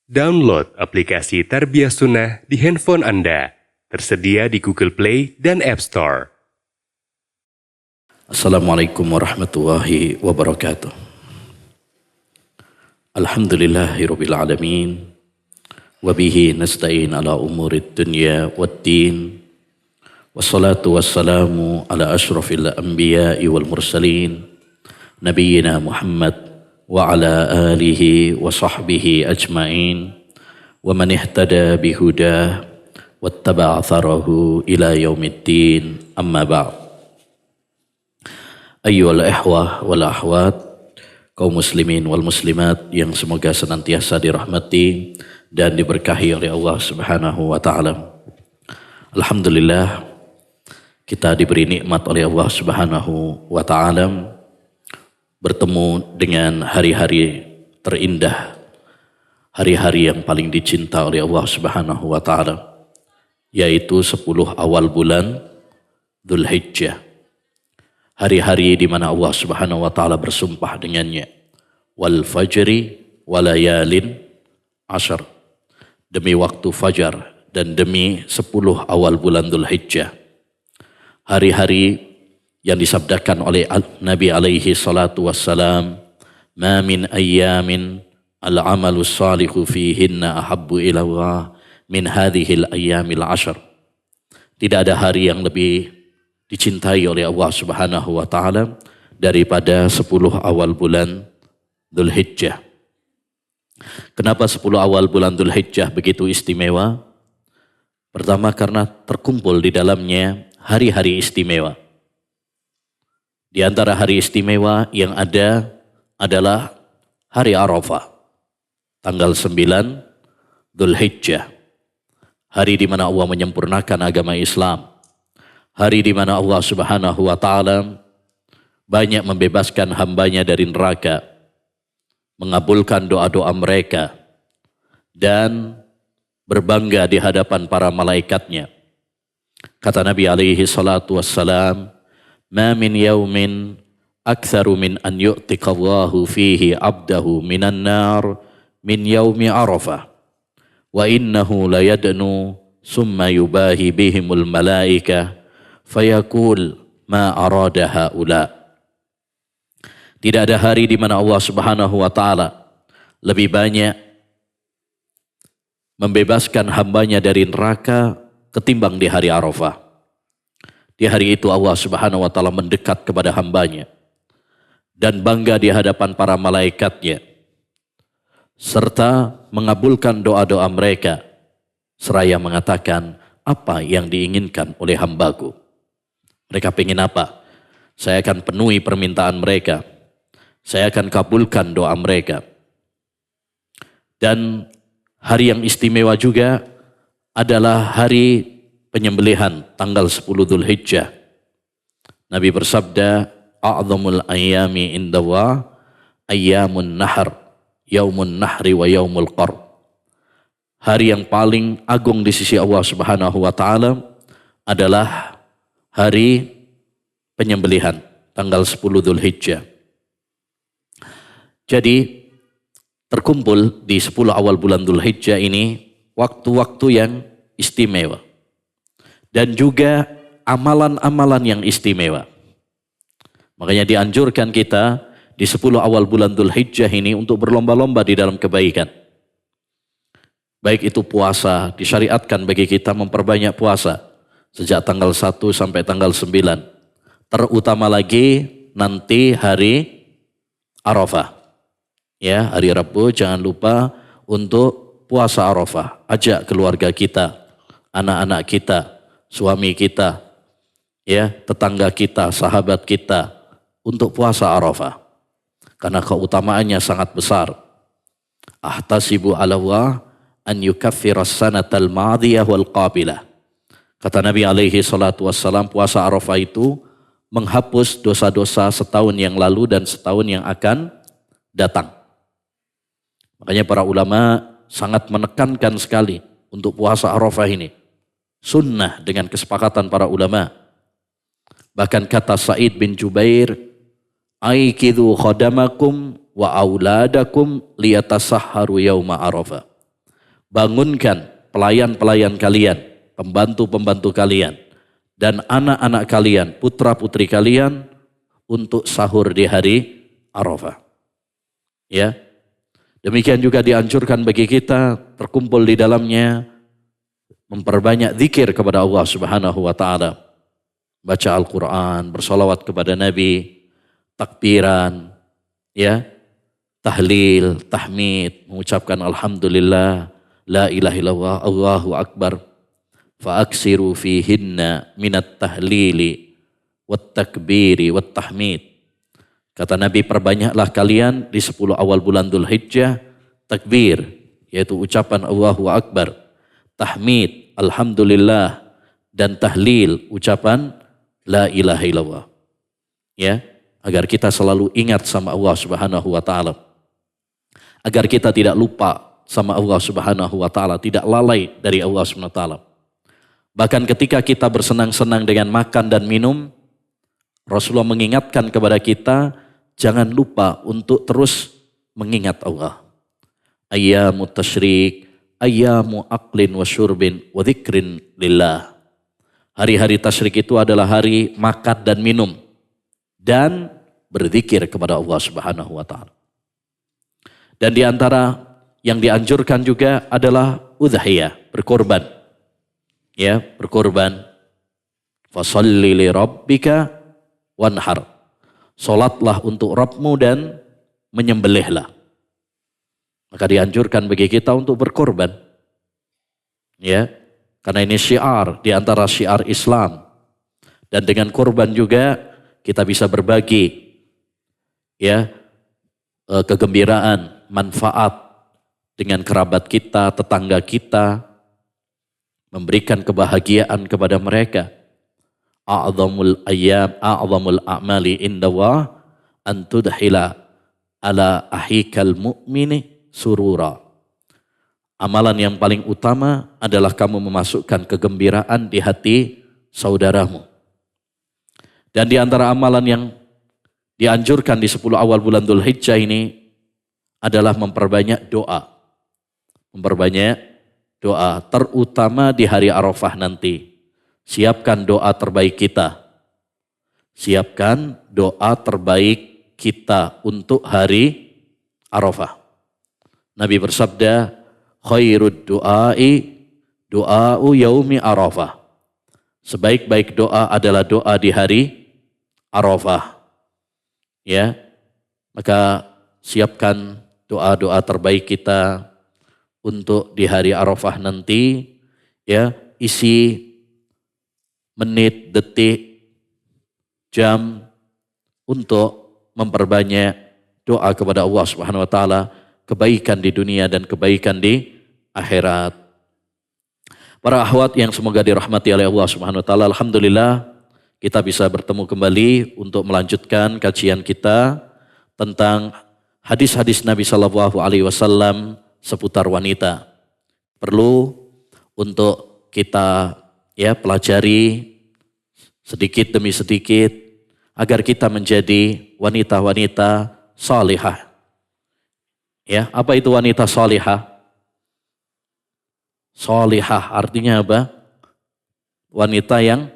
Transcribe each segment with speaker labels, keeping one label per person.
Speaker 1: Download aplikasi Tarbiyah Sunnah di handphone Anda. Tersedia di Google Play dan App Store.
Speaker 2: Assalamualaikum warahmatullahi wabarakatuh. Alhamdulillahirabbil alamin. Wa bihi nasta'in ala umurid dunya waddin. Wassalatu wassalamu ala asyrafil anbiya'i wal mursalin. Nabiyyina Muhammad wa ala alihi wa sahbihi ajma'in wa man ihtada bihudah wattaba'a atharahu ila yaumiddin, amma ba'd. Ayyuhal ihwah wal ahwat, kaum muslimin wal muslimat yang semoga senantiasa dirahmati dan diberkahi oleh Allah Subhanahu wa taala. Alhamdulillah, kita diberi nikmat oleh Allah Subhanahu wa taala bertemu dengan hari-hari terindah, hari-hari yang paling dicinta oleh Allah Subhanahu wa taala, yaitu 10 awal bulan Dzulhijjah. Hari-hari di mana Allah Subhanahu wa taala bersumpah dengannya, wal fajri walayalin ashar, demi waktu fajar dan demi 10 awal bulan Dzulhijjah. Hari-hari yang disabdakan oleh Nabi alaihi salatu wassalam, ma min ayyamin al-amalu salihu fihinna ahabbu ila Allah min hadhil ayyamil ashar. Tidak ada hari yang lebih dicintai oleh Allah Subhanahu wa taala daripada 10 awal bulan Dzulhijjah. Kenapa 10 awal bulan Dzulhijjah begitu istimewa? Pertama, karena terkumpul di dalamnya hari-hari istimewa. Di antara hari istimewa yang ada adalah hari Arafah, tanggal 9 Dzulhijjah. Hari di mana Allah menyempurnakan agama Islam. Hari di mana Allah Subhanahu wa taala banyak membebaskan hambanya dari neraka, mengabulkan doa-doa mereka, dan berbangga di hadapan para malaikatnya. Kata Nabi alaihi salatu wassalam, ma min yaumin aktsaru min an yu'tiqallahu fihi abdahu minan nar min yaumi Arafah wa innahu la yadnu summa yubahi bihimul malaika fayaqul ma arada haula. Tidak ada hari di mana Allah Subhanahu wa taala lebih banyak membebaskan hambanya dari neraka ketimbang di hari Arafah. Di hari itu Allah Subhanahu wa taala mendekat kepada hambanya dan bangga di hadapan para malaikatnya, serta mengabulkan doa-doa mereka seraya mengatakan, apa yang diinginkan oleh hambaku? Mereka ingin apa? Saya akan penuhi permintaan mereka. Saya akan kabulkan doa mereka. Dan hari yang istimewa juga adalah hari penyembelihan, tanggal 10 Dzulhijjah. Nabi bersabda, a'zamul ayyami indallah ayyamun nahr, yaumun nahri wa yaumul qar. Hari yang paling agung di sisi Allah Subhanahu wa taala adalah hari penyembelihan, tanggal 10 Dzulhijjah. Jadi terkumpul di 10 awal bulan Dzulhijjah ini waktu-waktu yang istimewa dan juga amalan-amalan yang istimewa. Makanya dianjurkan kita di 10 awal bulan Dzulhijjah ini untuk berlomba-lomba di dalam kebaikan. Baik itu puasa, disyariatkan bagi kita memperbanyak puasa sejak tanggal 1 sampai tanggal 9. Terutama lagi nanti hari Arafah. Ya, hari Rabu jangan lupa untuk puasa Arafah. Ajak keluarga kita, anak-anak kita, suami kita, ya, tetangga kita, sahabat kita untuk puasa Arafah. Karena keutamaannya sangat besar. Ahtasibu 'ala Allah an yukaffiras sanatal madiyah wal qabilah. Kata Nabi alaihi salatu wassalam, puasa Arafah itu menghapus dosa-dosa setahun yang lalu dan setahun yang akan datang. Makanya para ulama sangat menekankan sekali untuk puasa Arafah ini. Sunnah dengan kesepakatan para ulama. Bahkan kata Sa'id bin Jubair, aikidu khadamakum wa auladakum liyatasahharu yauma Arafah. bangunkan pelayan-pelayan kalian, pembantu-pembantu kalian, dan anak-anak kalian, putra-putri kalian untuk sahur di hari Arafah. Ya, demikian juga dianjurkan bagi kita terkumpul di dalamnya memperbanyak zikir kepada Allah Subhanahu wa taala. Baca Al-Qur'an, bersolawat kepada Nabi, takbiran, ya, tahlil, tahmid, mengucapkan alhamdulillah, la ilaha illallah, Allahu akbar. Fa'aksiru fihinna minat tahlili wat takbiri wat tahmid. Kata Nabi, perbanyaklah kalian di 10 awal bulan Dzulhijjah takbir, yaitu ucapan Allahu akbar, tahmid, alhamdulillah, dan tahlil, ucapan la ilaha illallah. Ya, agar kita selalu ingat sama Allah Subhanahu wa taala. Agar kita tidak lupa sama Allah Subhanahu wa taala, tidak lalai dari Allah Subhanahu wa taala. Bahkan ketika kita bersenang-senang dengan makan dan minum, Rasulullah mengingatkan kepada kita, jangan lupa untuk terus mengingat Allah. Ayyamu tasyrik, ayyamu aqlin wa syurbin wa dzikrin lillah. Hari-hari tasyrik itu adalah hari makan dan minum dan berzikir kepada Allah Subhanahu wa taala. Dan di antara yang dianjurkan juga adalah udhiyah, berkorban. Ya, berkorban. Fasalli li rabbika wanhar. Salatlah untuk Rabbmu dan menyembelihlah. Maka dianjurkan bagi kita untuk berkorban. Ya, karena ini syiar di antara syiar Islam. Dan dengan korban juga kita bisa berbagi, ya, kegembiraan, manfaat dengan kerabat kita, tetangga kita, memberikan kebahagiaan kepada mereka. A'zamul ayyam, a'zamul a'mali indallah an tudhila ala ahikal mu'mini surura. Amalan yang paling utama adalah kamu memasukkan kegembiraan di hati saudaramu. Dan di antara amalan yang dianjurkan di 10 awal bulan Dzulhijjah ini adalah memperbanyak doa. Memperbanyak doa, terutama di hari Arafah nanti. Siapkan doa terbaik kita. Siapkan doa terbaik kita untuk hari Arafah. Nabi bersabda, khairud du'ai du'a'u yaumi Arafah. Sebaik-baik doa adalah doa di hari Arafah. Ya, maka siapkan doa-doa terbaik kita untuk di hari Arafah nanti, ya, isi menit, detik, jam untuk memperbanyak doa kepada Allah Subhanahu wa taala, kebaikan di dunia dan kebaikan di akhirat. Para akhwat yang semoga dirahmati oleh Allah Subhanahu wa taala, alhamdulillah kita bisa bertemu kembali untuk melanjutkan kajian kita tentang hadis-hadis Nabi sallallahu alaihi wasallam seputar wanita. Perlu untuk kita, ya, pelajari sedikit demi sedikit agar kita menjadi wanita-wanita salihah. Ya, apa itu wanita salihah? Salihah artinya apa? Wanita yang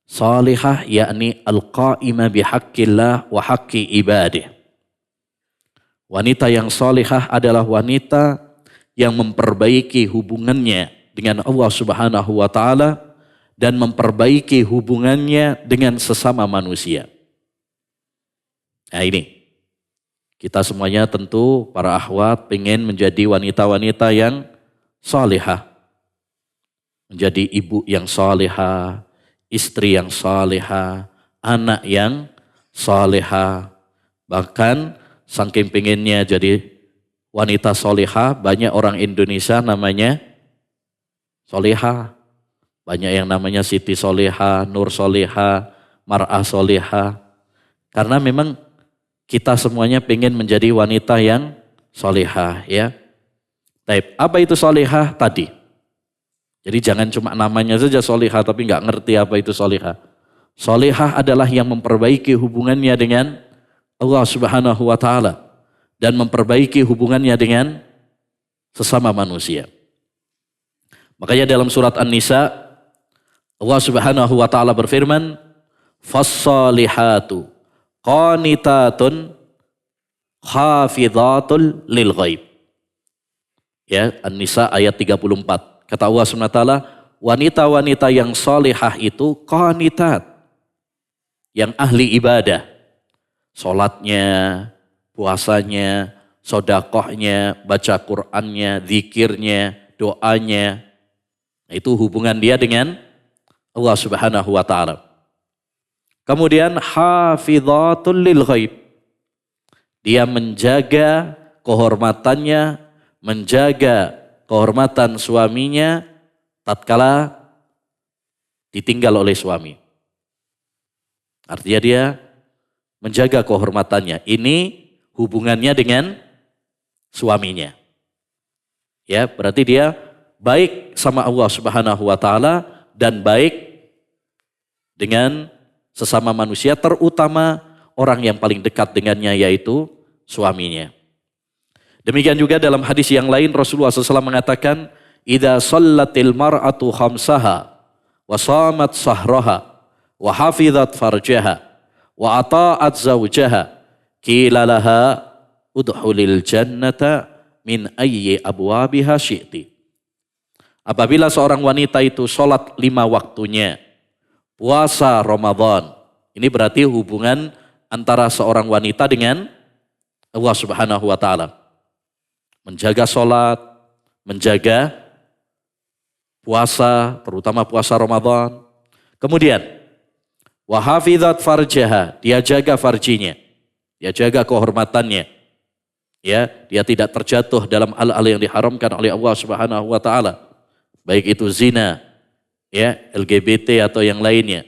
Speaker 2: salihah yakni al-qa'imah bihaqqillah wa haqqi ibadih. Wanita yang salihah adalah wanita yang memperbaiki hubungannya dengan Allah Subhanahu wa taala dan memperbaiki hubungannya dengan sesama manusia. Nah ini, kita semuanya tentu para akhwat pengen menjadi wanita-wanita yang salihah. Menjadi ibu yang salihah, istri yang salihah, anak yang salihah. Bahkan saking pengennya jadi wanita solihah, banyak orang Indonesia namanya solihah. Banyak yang namanya Siti Solihah, Nur Solihah, Mar'ah Solihah. Karena memang kita semuanya pengen menjadi wanita yang solihah, ya. Apa itu solihah tadi? Jadi jangan cuma namanya saja solihah tapi nggak ngerti apa itu solihah. Solihah adalah yang memperbaiki hubungannya dengan Allah Subhanahu wa taala dan memperbaiki hubungannya dengan sesama manusia. Makanya dalam surat An-Nisa Allah Subhanahu wa taala berfirman, "Fas-salihatu qanitatun hafidhatul lil ghaib." Ya, An-Nisa ayat 34. Kata Allah Subhanahu wa taala, wanita-wanita yang salihah itu qanitat, yang ahli ibadah. Salatnya, puasanya, sedekahnya, baca Qur'annya, zikirnya, doanya. Itu hubungan dia dengan Allah Subhanahu wa taala. Kemudian hafidhatul lil ghaib. Dia menjaga kehormatannya, menjaga kehormatan suaminya tatkala ditinggal oleh suami. Artinya dia menjaga kehormatannya. Ini hubungannya dengan suaminya. Ya, berarti dia baik sama Allah Subhanahu wa taala dan baik dengan sesama manusia, terutama orang yang paling dekat dengannya yaitu suaminya. Demikian juga dalam hadis yang lain Rasulullah SAW mengatakan, "Idza shallatil mar'atu khamsaha wa shamat sahraha wa hafizat farjaha wa ata'at zawjaha qila laha udkhulil jannata min ayyi abwabiha syi'ti." Apabila seorang wanita itu sholat 5 waktunya, puasa Ramadan, ini berarti hubungan antara seorang wanita dengan Allah Subhanahu wa taala. Menjaga sholat, menjaga puasa, terutama puasa Ramadan. Kemudian, wa hafizat farjaha, dia jaga farjinya, dia jaga kehormatannya. Ya, dia tidak terjatuh dalam hal-hal yang diharamkan oleh Allah Subhanahu wa taala. Baik itu zina, ya, LGBT atau yang lainnya.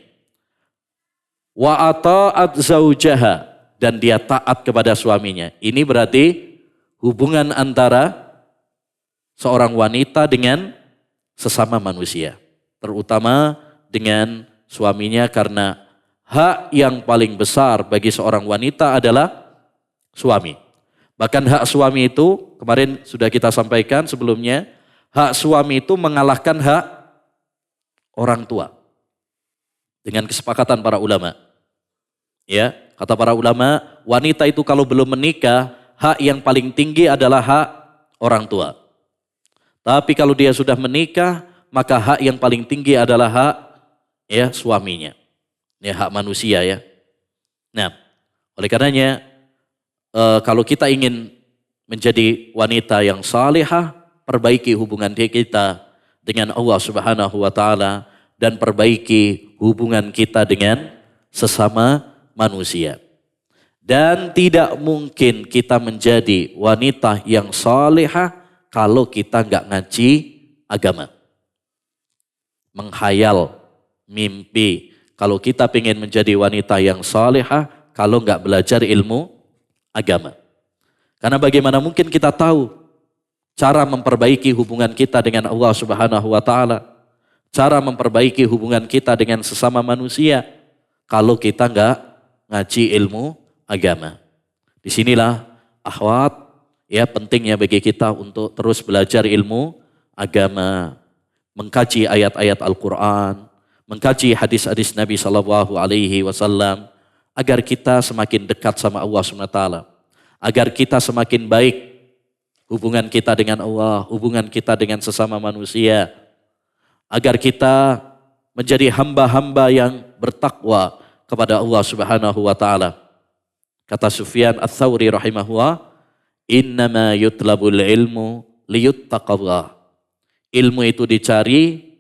Speaker 2: Wa ata'at zaujaha, dan dia taat kepada suaminya. Ini berarti hubungan antara seorang wanita dengan sesama manusia, terutama dengan suaminya, karena hak yang paling besar bagi seorang wanita adalah suami. Bahkan hak suami itu kemarin sudah kita sampaikan sebelumnya, hak suami itu mengalahkan hak orang tua dengan kesepakatan para ulama. Ya, kata para ulama, wanita itu kalau belum menikah, hak yang paling tinggi adalah hak orang tua. Tapi kalau dia sudah menikah, maka hak yang paling tinggi adalah hak ya suaminya. Ya, hak manusia ya. Nah, oleh karenanya kalau kita ingin menjadi wanita yang salihah, perbaiki hubungan kita dengan Allah Subhanahu wa taala dan perbaiki hubungan kita dengan sesama manusia. Dan tidak mungkin kita menjadi wanita yang salihah kalau kita nggak ngaji agama. Menghayal, mimpi. Kalau kita ingin menjadi wanita yang salihah kalau nggak belajar ilmu agama. Karena bagaimana mungkin kita tahu cara memperbaiki hubungan kita dengan Allah Subhanahu wa taala, cara memperbaiki hubungan kita dengan sesama manusia kalau kita nggak ngaji ilmu agama. Disinilah akhwat ya pentingnya bagi kita untuk terus belajar ilmu agama, mengkaji ayat-ayat Al-Quran, mengkaji hadis-hadis Nabi Sallallahu Alaihi Wasallam agar kita semakin dekat sama Allah Subhanahu wa taala, agar kita semakin baik hubungan kita dengan Allah, hubungan kita dengan sesama manusia, agar kita menjadi hamba-hamba yang bertakwa kepada Allah Subhanahu wa taala. Kata Sufyan Ats-Tsauri rahimahullah, "Innama yutlabul ilmu liyuttaqallah." Ilmu itu dicari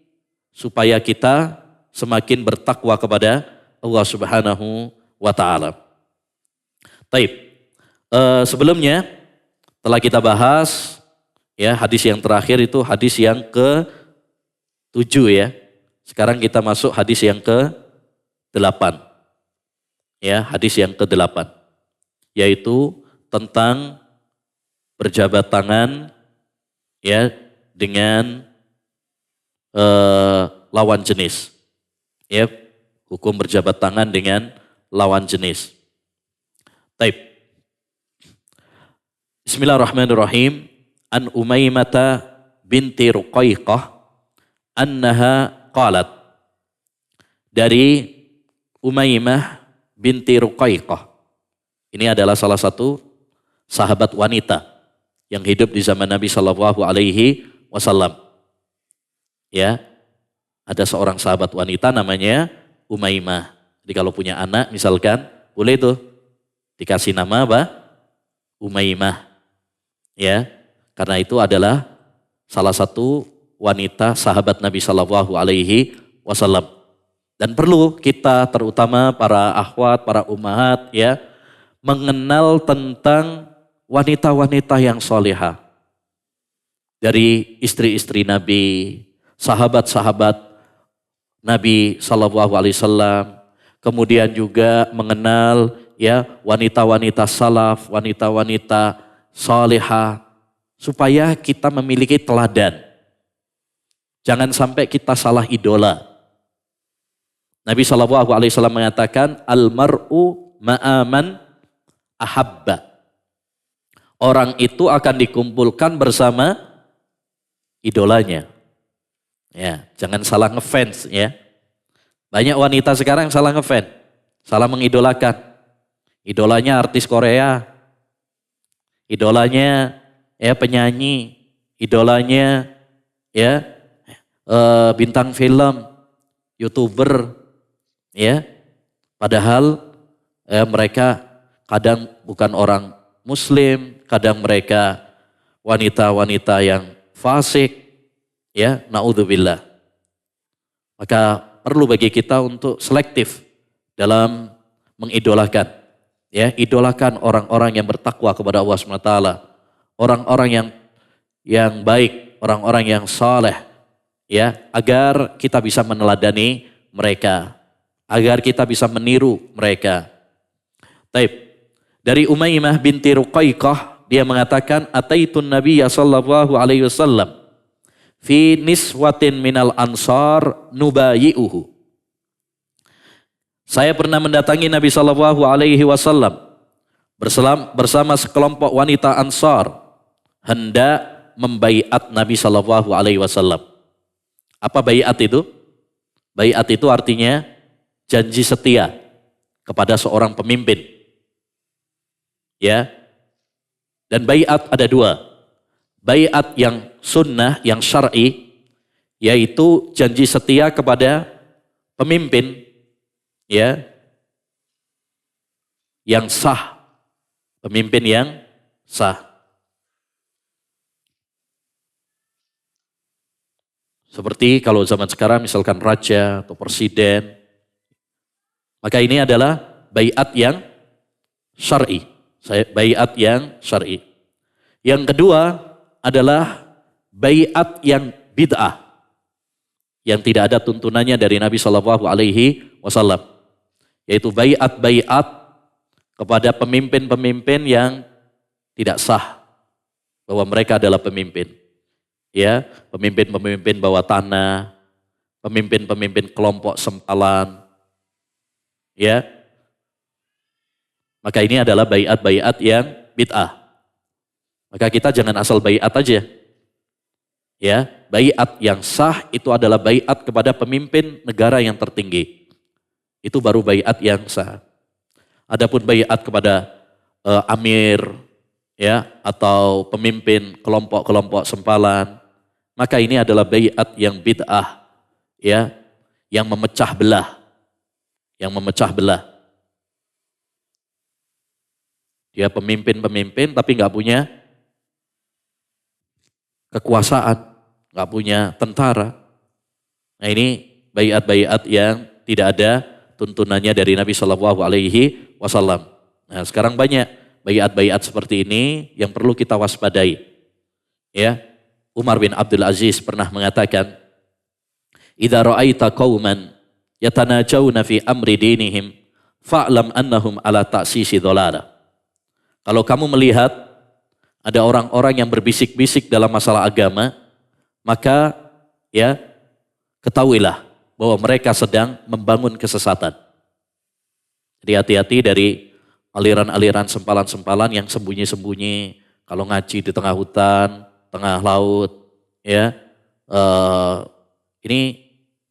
Speaker 2: supaya kita semakin bertakwa kepada Allah Subhanahu wa taala. Taib. Sebelumnya telah kita bahas ya hadis yang terakhir itu hadis yang ke-7 ya. Sekarang kita masuk hadis yang ke-8. Ya, hadis yang ke-8 yaitu tentang berjabat tangan ya dengan lawan jenis. Ya, hukum berjabat tangan dengan lawan jenis. Taib. Bismillahirrahmanirrahim. an Umaymah binti Ruqaiqah annaha qalat, dari Umaymah binti Ruqaiqah. Ini adalah salah satu sahabat wanita yang hidup di zaman Nabi Shallallahu Alaihi Wasallam. Ya, ada seorang sahabat wanita namanya Umaymah. Jadi kalau punya anak misalkan, boleh tuh dikasih nama apa? Umaymah. Ya, karena itu adalah salah satu wanita sahabat Nabi Shallallahu Alaihi Wasallam. Dan perlu kita, terutama para akhwat, para ummahat, ya, mengenal tentang wanita-wanita yang solehah. Dari istri-istri Nabi, sahabat-sahabat Nabi Shallallahu Alaihi Wasallam, kemudian juga mengenal, ya, wanita-wanita salaf, wanita-wanita solehah, supaya kita memiliki teladan. Jangan sampai kita salah idola. Nabi Shallallahu Alaihi Wasallam mengatakan, al-mar'u ma'aman ahabba. Orang itu akan dikumpulkan bersama idolanya. Ya, jangan salah ngefans, ya. Banyak wanita sekarang salah ngefans, salah mengidolakan. Idolanya artis Korea, idolanya ya penyanyi, idolanya ya bintang film, YouTuber, ya. Padahal mereka kadang bukan orang Muslim, kadang mereka wanita-wanita yang fasik, ya, naudzubillah. Maka perlu bagi kita untuk selektif dalam mengidolakan, ya, idolakan orang-orang yang bertakwa kepada Allah SWT, orang-orang yang baik, orang-orang yang saleh, ya, agar kita bisa meneladani mereka, agar kita bisa meniru mereka. Taib. Dari Umaymah binti Ruqaiqah, dia mengatakan, ataitun Nabiyya sallallahu alaihi wasallam fi niswatin minal ansar nubayi'uhu. Saya pernah mendatangi Nabi sallallahu alaihi wasallam bersama sekelompok wanita Ansar hendak membaiat Nabi sallallahu alaihi wasallam. Apa baiat itu? Baiat itu artinya janji setia kepada seorang pemimpin. Ya. Dan baiat ada dua. Baiat yang sunnah, yang syar'i, yaitu janji setia kepada pemimpin, ya, yang sah, pemimpin yang sah. Seperti kalau zaman sekarang misalkan raja atau presiden, maka ini adalah baiat yang syar'i. Baiat yang syar'i. Yang kedua adalah baiat yang bid'ah, yang tidak ada tuntunannya dari Nabi Shallallahu Alaihi Wasallam, yaitu baiat kepada pemimpin-pemimpin yang tidak sah bahwa mereka adalah pemimpin, ya, pemimpin-pemimpin bawah tanah, pemimpin-pemimpin kelompok sempalan, ya. Maka ini adalah baiat-baiat yang bid'ah. Maka kita jangan asal baiat aja. Ya, baiat yang sah itu adalah baiat kepada pemimpin negara yang tertinggi. Itu baru baiat yang sah. Adapun baiat kepada amir, ya, atau pemimpin kelompok-kelompok sempalan, maka ini adalah baiat yang bid'ah, ya, yang memecah belah. Yang memecah belah. Dia pemimpin-pemimpin tapi nggak punya kekuasaan, nggak punya tentara. Nah, ini baiat-baiat yang tidak ada tuntunannya dari Nabi Shallallahu Alaihi Wasallam. Nah, sekarang banyak baiat-baiat seperti ini yang perlu kita waspadai. Ya, Umar bin Abdul Aziz pernah mengatakan, "Idza ra'aita qauman yatanajawna fi amri dinihim, fa'lam annahum ala ta'sisi dhalalah." Kalau kamu melihat ada orang-orang yang berbisik-bisik dalam masalah agama, maka ya ketahuilah bahwa mereka sedang membangun kesesatan. Jadi hati-hati dari aliran-aliran sempalan-sempalan yang sembunyi-sembunyi. Kalau ngaji di tengah hutan, tengah laut, ya. Ini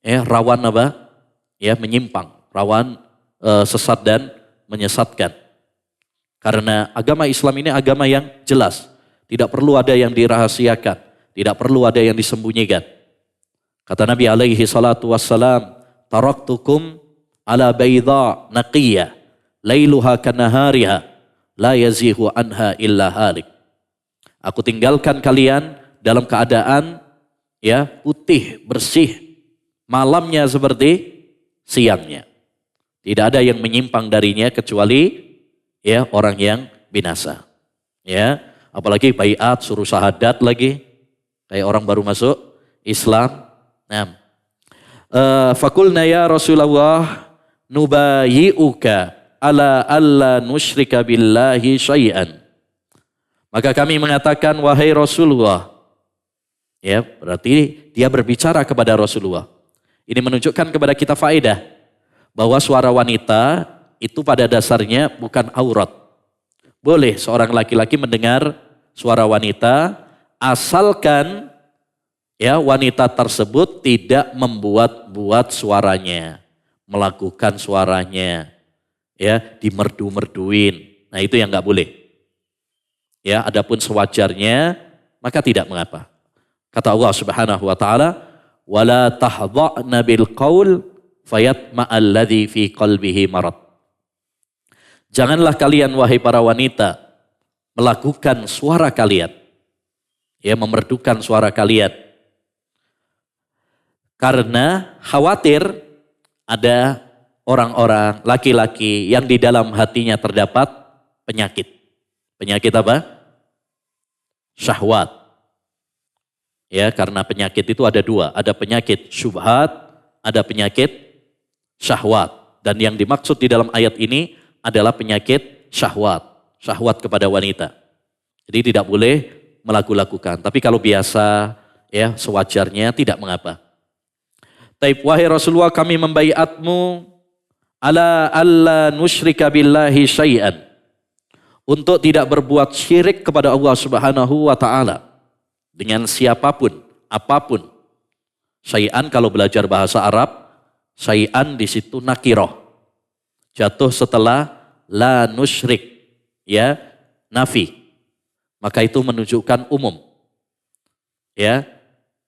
Speaker 2: rawan apa? Ya, menyimpang, rawan sesat dan menyesatkan. Karena agama Islam ini agama yang jelas, tidak perlu ada yang dirahasiakan, tidak perlu ada yang disembunyikan. Kata Nabi alaihi salatu wassalam, taraktukum ala bayda naqiyya, lailuha kanahariha, la yazihu anha illa halik. Aku tinggalkan kalian dalam keadaan ya putih, bersih, malamnya seperti siangnya. Tidak ada yang menyimpang darinya kecuali ya orang yang binasa. Ya, apalagi baiat suruh syahadat lagi, kayak orang baru masuk Islam. Nah, fakulna ya Rasulullah nubayi'uka ala alla nusyrika billahi syai'an. Maka kami mengatakan, wahai Rasulullah. Ya, berarti dia berbicara kepada Rasulullah. Ini menunjukkan kepada kita faedah bahwa suara wanita itu pada dasarnya bukan aurat. Boleh seorang laki-laki mendengar suara wanita asalkan ya wanita tersebut tidak membuat-buat suaranya, melakukan suaranya, ya dimerdu-merduin. Nah itu yang nggak boleh. Ya, adapun sewajarnya maka tidak mengapa. Kata Allah Subhanahu wa taala, "Wala tahdha'na bil qaul fayatma'al ladzi fi qalbihi marad." Janganlah kalian wahai para wanita melakukan suara kalian. Ya, memerdukan suara kalian. Karena khawatir ada orang-orang laki-laki yang di dalam hatinya terdapat penyakit. Penyakit apa? Syahwat. Ya, karena penyakit itu ada dua. Ada penyakit syubhat, ada penyakit syahwat. Dan yang dimaksud di dalam ayat ini adalah penyakit syahwat. Syahwat kepada wanita. Jadi tidak boleh melakukan. Tapi kalau biasa, ya sewajarnya tidak mengapa. Taib, wahai Rasulullah, kami membaiatmu ala alla nusyrika billahi syai'an. Untuk tidak berbuat syirik kepada Allah Subhanahu wa taala dengan siapapun, apapun. Syai'an kalau belajar bahasa Arab, syai'an di situ nakiroh. Jatuh setelah la nusyrik, ya, nafi. Maka itu menunjukkan umum. Ya.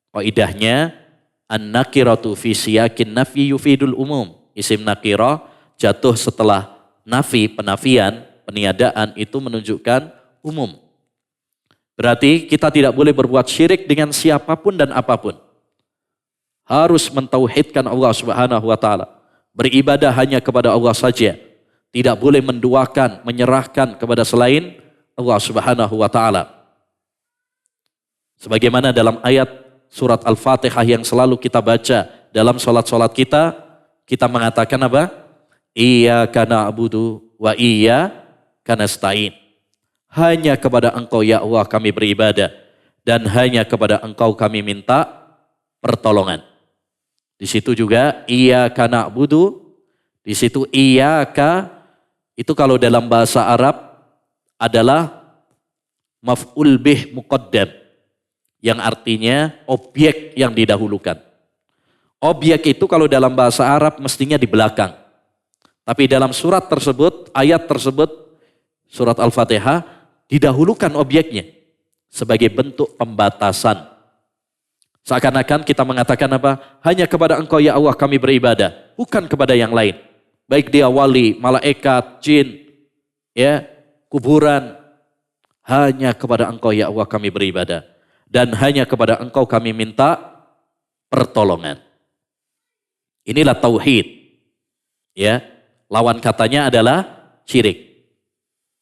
Speaker 2: Kaidahnya an-nakiratu fi siyakin nafi yufidul umum. Isim nakirah jatuh setelah nafi, penafian, peniadaan itu menunjukkan umum. Berarti kita tidak boleh berbuat syirik dengan siapapun dan apapun. Harus mentauhidkan Allah Subhanahu wa taala. Beribadah hanya kepada Allah saja. Tidak boleh menduakan, menyerahkan kepada selain Allah Subhanahu wa taala. Sebagaimana dalam ayat surat Al-Fatihah yang selalu kita baca dalam salat-salat kita mengatakan apa? Iyyaka na'budu wa iyyaka nasta'in. Hanya kepada Engkau ya Allah kami beribadah dan hanya kepada Engkau kami minta pertolongan. Di situ juga iyyaka na'budu, di situ iyyaka itu kalau dalam bahasa Arab adalah maf'ul bih muqaddam yang artinya objek yang didahulukan. Objek itu kalau dalam bahasa Arab mestinya di belakang. Tapi dalam surat tersebut, ayat tersebut, surat Al-Fatihah, didahulukan objeknya sebagai bentuk pembatasan. Seakan-akan kita mengatakan apa? Hanya kepada Engkau ya Allah kami beribadah, bukan kepada yang lain. Baik dia wali, malaikat, jin, ya, kuburan. Hanya kepada Engkau ya Allah kami beribadah. Dan hanya kepada Engkau kami minta pertolongan. Inilah tauhid. Ya, lawan katanya adalah syirik.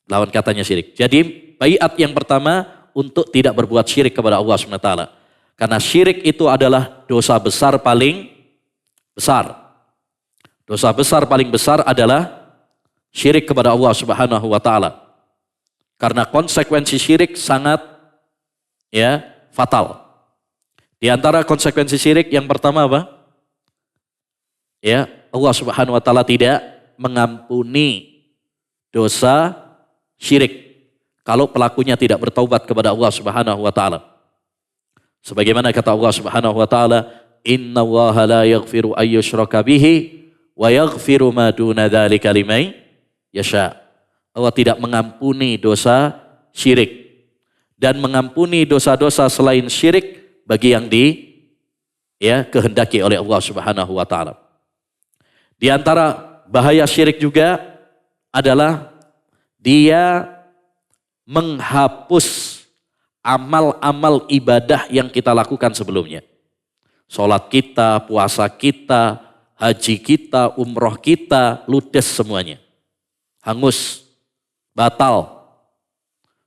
Speaker 2: Lawan katanya syirik. Jadi baiat yang pertama untuk tidak berbuat syirik kepada Allah SWT. Karena syirik itu adalah dosa besar paling besar. Dosa besar paling besar adalah syirik kepada Allah Subhanahu wa taala. Karena konsekuensi syirik sangat ya fatal. Di antara konsekuensi syirik yang pertama apa? Ya, Allah Subhanahu wa taala tidak mengampuni dosa syirik kalau pelakunya tidak bertaubat kepada Allah Subhanahu wa taala. Sebagaimana kata Allah Subhanahu wa taala, "Innallaha la yaghfiru ay yushraka bihi wa yaghfiru ma duna dzalika liman yasha." Allah tidak mengampuni dosa syirik dan mengampuni dosa-dosa selain syirik bagi yang kehendaki oleh Allah Subhanahu wa taala. Di antara bahaya syirik juga adalah dia menghapus amal-amal ibadah yang kita lakukan sebelumnya. Salat kita, puasa kita, haji kita, umroh kita, ludes semuanya. Hangus, batal.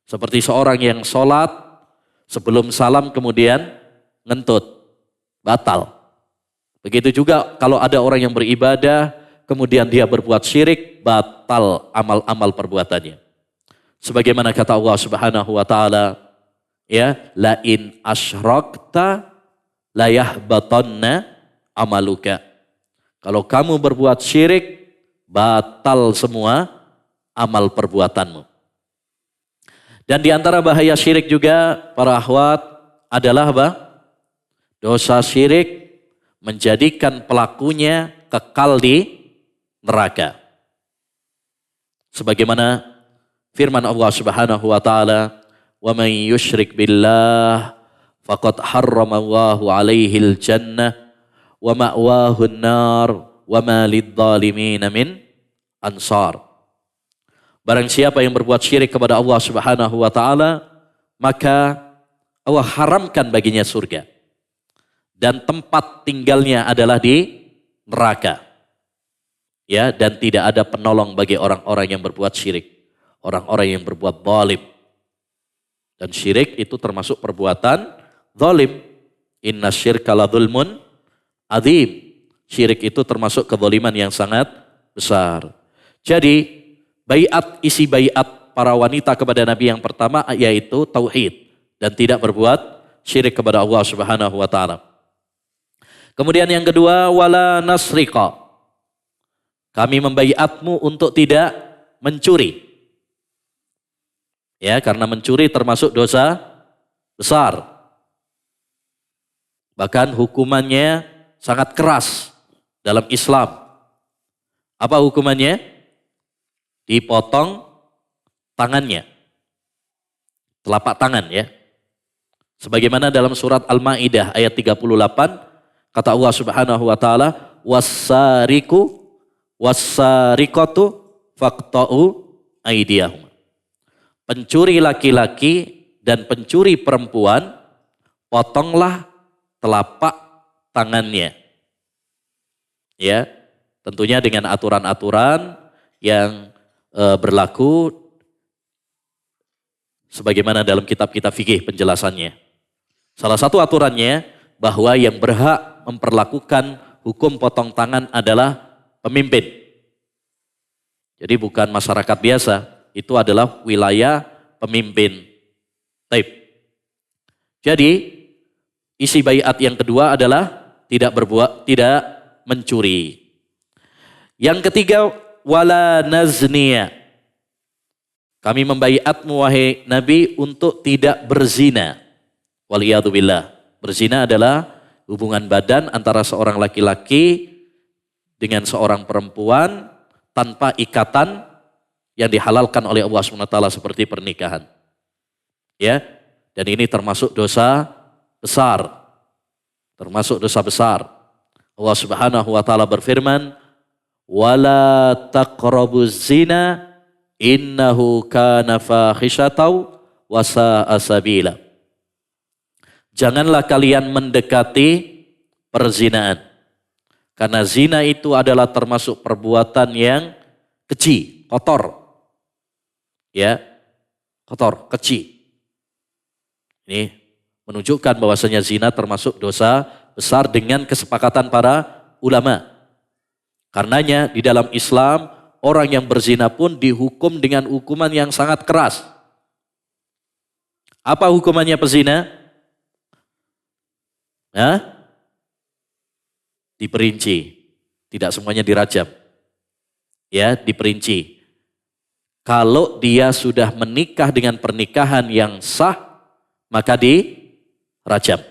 Speaker 2: Seperti seorang yang sholat, sebelum salam kemudian ngentut, batal. Begitu juga kalau ada orang yang beribadah, kemudian dia berbuat syirik, batal amal-amal perbuatannya. Sebagaimana kata Allah Subhanahu wa taala, la in asyrakta la yahbatanna amaluka. Kalau kamu berbuat syirik, batal semua amal perbuatanmu. Dan di antara bahaya syirik juga para akhwat adalah apa? Dosa syirik menjadikan pelakunya kekal di neraka. Sebagaimana firman Allah Subhanahu wa taala, "Wa may yusyrik billah faqad harramallahu 'alaihil jannah wa ma'wahu an-nar wa ma lidh-dhalimin min ansar." Barang siapa yang berbuat syirik kepada Allah Subhanahu wa taala, maka Allah haramkan baginya surga. Dan tempat tinggalnya adalah di neraka. Dan tidak ada penolong bagi orang-orang yang berbuat syirik. Orang-orang yang berbuat zalim. Dan syirik itu termasuk perbuatan zalim. Inna syirka la dzulmun adzim. Syirik itu termasuk kezaliman yang sangat besar. Jadi isi baiat para wanita kepada Nabi yang pertama yaitu tauhid dan tidak berbuat syirik kepada Allah Subhanahu wa taala. Kemudian yang kedua, wala nasriqa. Kami membaiatmu untuk tidak mencuri. Karena mencuri termasuk dosa besar. Bahkan hukumannya sangat keras dalam Islam. Apa hukumannya? Dipotong tangannya. Telapak tangan Sebagaimana dalam surat Al-Maidah ayat 38 kata Allah Subhanahu wa taala, "Was-sariqu was-sariqatu faqta'u aydiyahum." Pencuri laki-laki dan pencuri perempuan, potonglah telapak tangannya. Tentunya dengan aturan-aturan yang berlaku sebagaimana dalam kitab-kitab fikih penjelasannya. Salah satu aturannya bahwa yang berhak memperlakukan hukum potong tangan adalah pemimpin. Jadi bukan masyarakat biasa, itu adalah wilayah pemimpin. Jadi isi baiat yang kedua adalah tidak mencuri. Yang ketiga, wala nazniya. Kami membaiatmu wahai Nabi untuk tidak berzina. Waliyadzubillah. Berzina adalah hubungan badan antara seorang laki-laki dengan seorang perempuan tanpa ikatan yang dihalalkan oleh Allah SWT seperti pernikahan. Dan ini termasuk dosa besar. Termasuk dosa besar. Allah Subhanahu wa taala berfirman, "Wala taqrabuz zina innahu kana fahisyatan wa sa'a sabila." Janganlah kalian mendekati perzinaan. Karena zina itu adalah termasuk perbuatan yang keji, kotor. Kotor, keji. Ini menunjukkan bahwasanya zina termasuk dosa besar dengan kesepakatan para ulama. Karenanya di dalam Islam orang yang berzina pun dihukum dengan hukuman yang sangat keras. Apa hukumannya pezina? Diperinci. Tidak semuanya dirajam. Diperinci. Kalau dia sudah menikah dengan pernikahan yang sah, maka dirajam.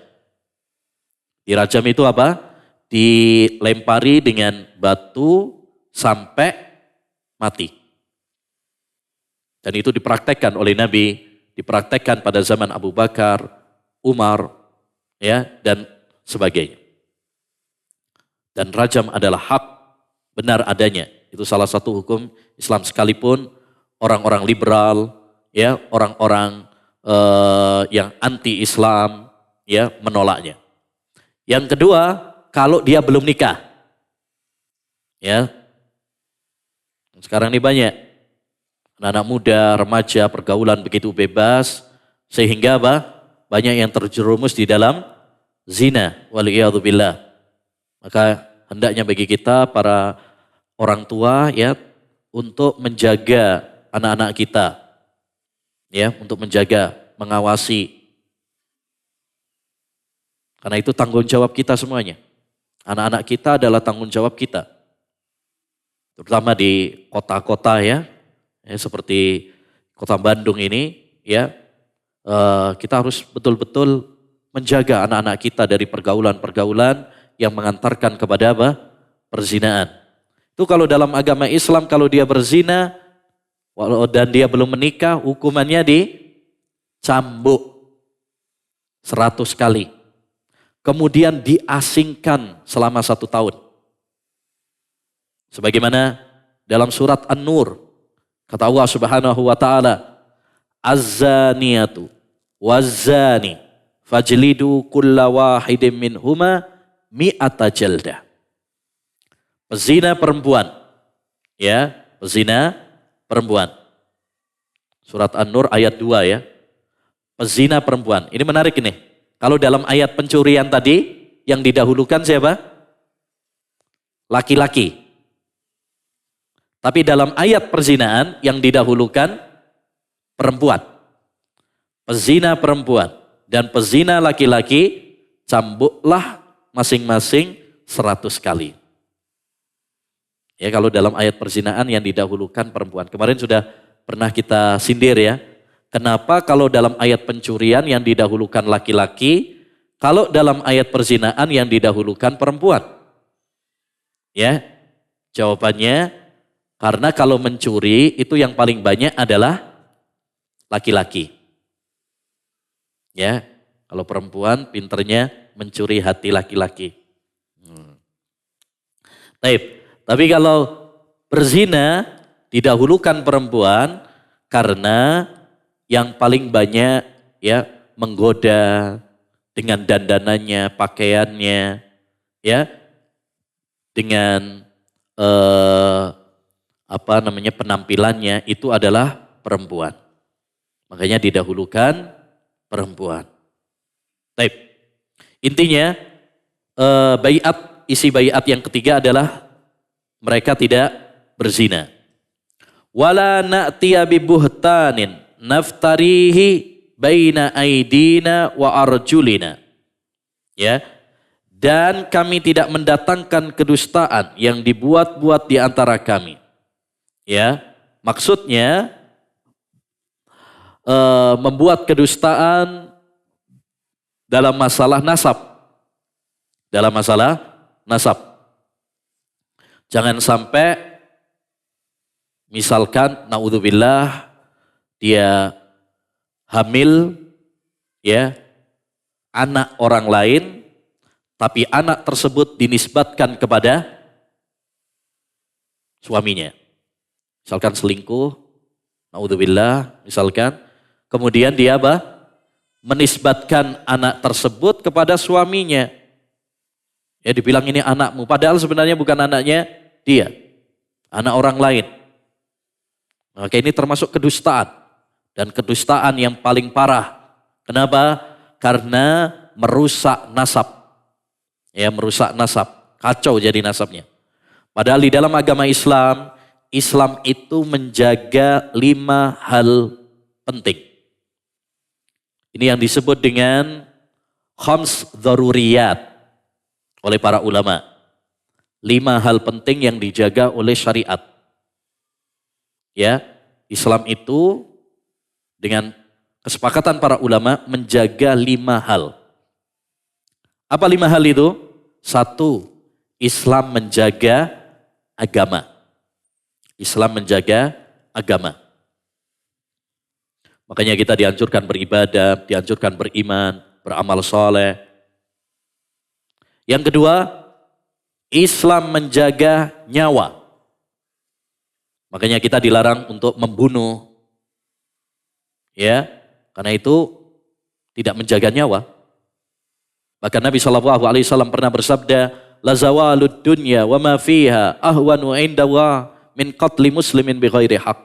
Speaker 2: Dirajam itu apa? Dilempari dengan batu sampai mati. Dan itu dipraktekkan oleh Nabi, dipraktekkan pada zaman Abu Bakar, Umar, ya, dan sebagainya. Dan rajam adalah hak, benar adanya. Itu salah satu hukum Islam, sekalipun orang-orang liberal, ya, orang-orang yang anti-Islam, ya, menolaknya. Yang kedua, kalau dia belum nikah, ya, sekarang ini banyak anak-anak muda, remaja, pergaulan begitu bebas, sehingga apa? Banyak yang terjerumus di dalam zina, waliyadzubillah. Maka hendaknya bagi kita para orang tua, ya, untuk menjaga anak-anak kita, ya, untuk menjaga, mengawasi. Karena itu tanggung jawab kita semuanya. Anak-anak kita adalah tanggung jawab kita. Terutama di kota-kota, ya, seperti kota Bandung ini, ya, kita harus betul-betul menjaga anak-anak kita dari pergaulan-pergaulan yang mengantarkan kepada apa? Perzinaan. Itu kalau dalam agama Islam, kalau dia berzina dan dia belum menikah, hukumannya dicambuk 100 kali. Kemudian diasingkan selama 1 tahun. Sebagaimana dalam surat An-Nur, kata Allah Subhanahu wa taala, "Az-zaniyatu waz-zani fajlidu kulla wahidin minhuma mi'ata jaldah." Pezina perempuan, ya, pezina perempuan. Surat An-Nur ayat 2, ya. Pezina perempuan. Ini menarik ini. Kalau dalam ayat pencurian tadi, yang didahulukan siapa? Laki-laki. Tapi dalam ayat perzinaan yang didahulukan perempuan. Pezina perempuan dan pezina laki-laki cambuklah masing-masing 100 kali. Ya, kalau dalam ayat perzinaan yang didahulukan perempuan. Kemarin sudah pernah kita sindir, ya. Kenapa kalau dalam ayat pencurian yang didahulukan laki-laki, kalau dalam ayat perzinaan yang didahulukan perempuan? Ya, jawabannya karena kalau mencuri itu yang paling banyak adalah laki-laki. Ya, kalau perempuan pinternya mencuri hati laki-laki. Tapi kalau berzina didahulukan perempuan karena yang paling banyak, ya, menggoda dengan dandanannya, pakaiannya, ya, dengan penampilannya, itu adalah perempuan. Makanya didahulukan perempuan. Intinya isi baiat yang ketiga adalah mereka tidak berzina. Wala na'tiya bi buhtanin naftarihi baina aidina wa arjulina. Ya. Dan kami tidak mendatangkan kedustaan yang dibuat-buat di antara kami. Ya. Maksudnya membuat kedustaan dalam masalah nasab. Dalam masalah nasab. Jangan sampai misalkan naudzubillah dia hamil, ya, anak orang lain, tapi anak tersebut dinisbatkan kepada suaminya. Misalkan selingkuh, naudzubillah, misalkan, kemudian dia apa? Menisbatkan anak tersebut kepada suaminya. Ya, dibilang ini anakmu, padahal sebenarnya bukan anaknya dia, anak orang lain. Maka ini termasuk kedustaan, dan kedustaan yang paling parah. Kenapa? Karena merusak nasab. Ya, merusak nasab, kacau jadi nasabnya. Padahal di dalam agama Islam, Islam itu menjaga 5 hal penting. Ini yang disebut dengan khams dzaruriyat oleh para ulama. 5 hal penting yang dijaga oleh syariat. Ya, Islam itu dengan kesepakatan para ulama menjaga 5 hal. Apa 5 hal itu? 1, Islam menjaga agama. Islam menjaga agama. Makanya kita dianjurkan beribadah, dianjurkan beriman, beramal soleh. Yang kedua, Islam menjaga nyawa. Makanya kita dilarang untuk membunuh. Ya, karena itu tidak menjaga nyawa. Bahkan Nabi SAW pernah bersabda, la zawalud dunya wa ma fiha ahwanu indallah min qatli muslimin bighairi haq.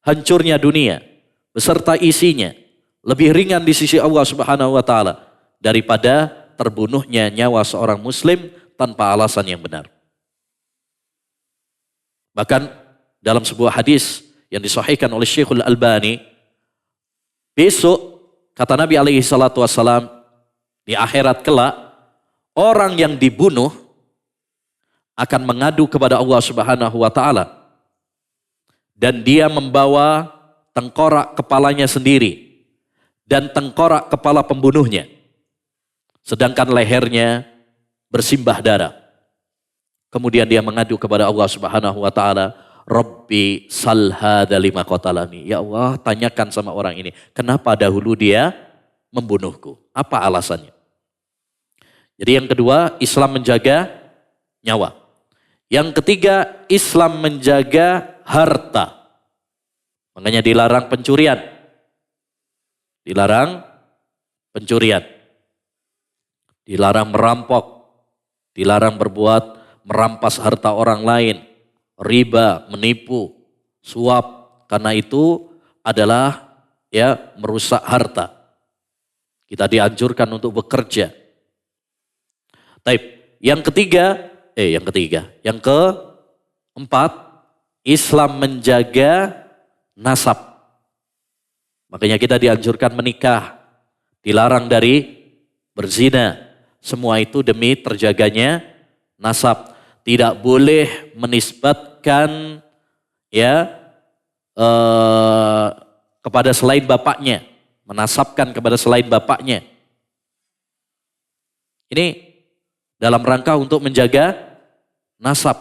Speaker 2: Hancurnya dunia beserta isinya lebih ringan di sisi Allah Subhanahu wa taala daripada terbunuhnya nyawa seorang muslim tanpa alasan yang benar. Bahkan dalam sebuah hadis yang disahihkan oleh Syekhul Albani, besok kata Nabi alaihi salatu wassalam, di akhirat kelak orang yang dibunuh akan mengadu kepada Allah Subhanahu wa taala dan dia membawa tengkorak kepalanya sendiri dan tengkorak kepala pembunuhnya, sedangkan lehernya bersimbah darah. Kemudian dia mengadu kepada Allah Subhanahu wa taala, Rabbi sal hadza lima qatalani. Ya Allah, tanyakan sama orang ini, kenapa dahulu dia membunuhku? Apa alasannya? Jadi yang kedua, Islam menjaga nyawa. Yang ketiga, Islam menjaga harta. Makanya dilarang pencurian. Dilarang pencurian. Dilarang merampok. Dilarang berbuat merampas harta orang lain. Riba, menipu, suap. Karena itu adalah merusak harta. Kita dianjurkan untuk bekerja. Yang keempat, Islam menjaga nasab. Makanya kita dianjurkan menikah, dilarang dari berzina. Semua itu demi terjaganya nasab. Tidak boleh menisbatkan kepada selain bapaknya, menasabkan kepada selain bapaknya. Ini dalam rangka untuk menjaga nasab.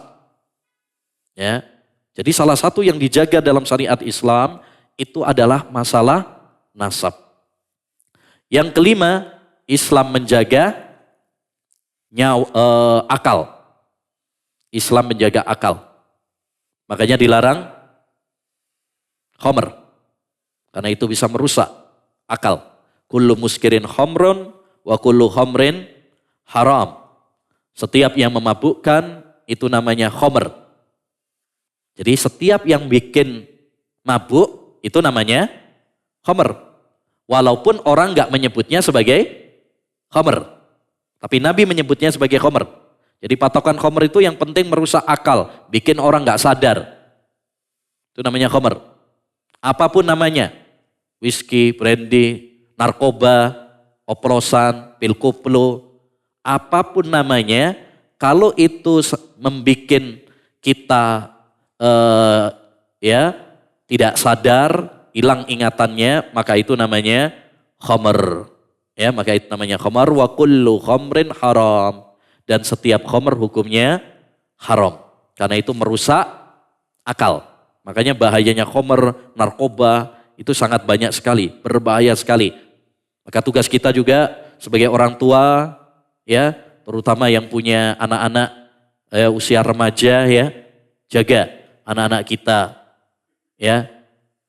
Speaker 2: Ya. Jadi salah satu yang dijaga dalam syariat Islam itu adalah masalah nasab. Yang kelima, Islam menjaga akal. Islam menjaga akal. Makanya dilarang khamr. Karena itu bisa merusak akal. Kullu muskirin khamrun wa kullu khamrin haram. Setiap yang memabukkan itu namanya khamr. Jadi setiap yang bikin mabuk itu namanya khamr. Walaupun orang nggak menyebutnya sebagai khamr. Tapi Nabi menyebutnya sebagai khamr. Jadi patokan khamr itu yang penting merusak akal. Bikin orang nggak sadar. Itu namanya khamr. Apapun namanya. Whisky, brandy, narkoba, oplosan, pil koplo. Apapun namanya, kalau itu membuat kita tidak sadar, hilang ingatannya, maka itu namanya khamr. Ya, maka itu namanya khamr. Wa kullu khamrin haram. Dan setiap khamr hukumnya haram. Karena itu merusak akal. Makanya bahayanya khamr, narkoba itu sangat banyak sekali, berbahaya sekali. Maka tugas kita juga sebagai orang tua, terutama yang punya anak-anak usia remaja, jaga anak-anak kita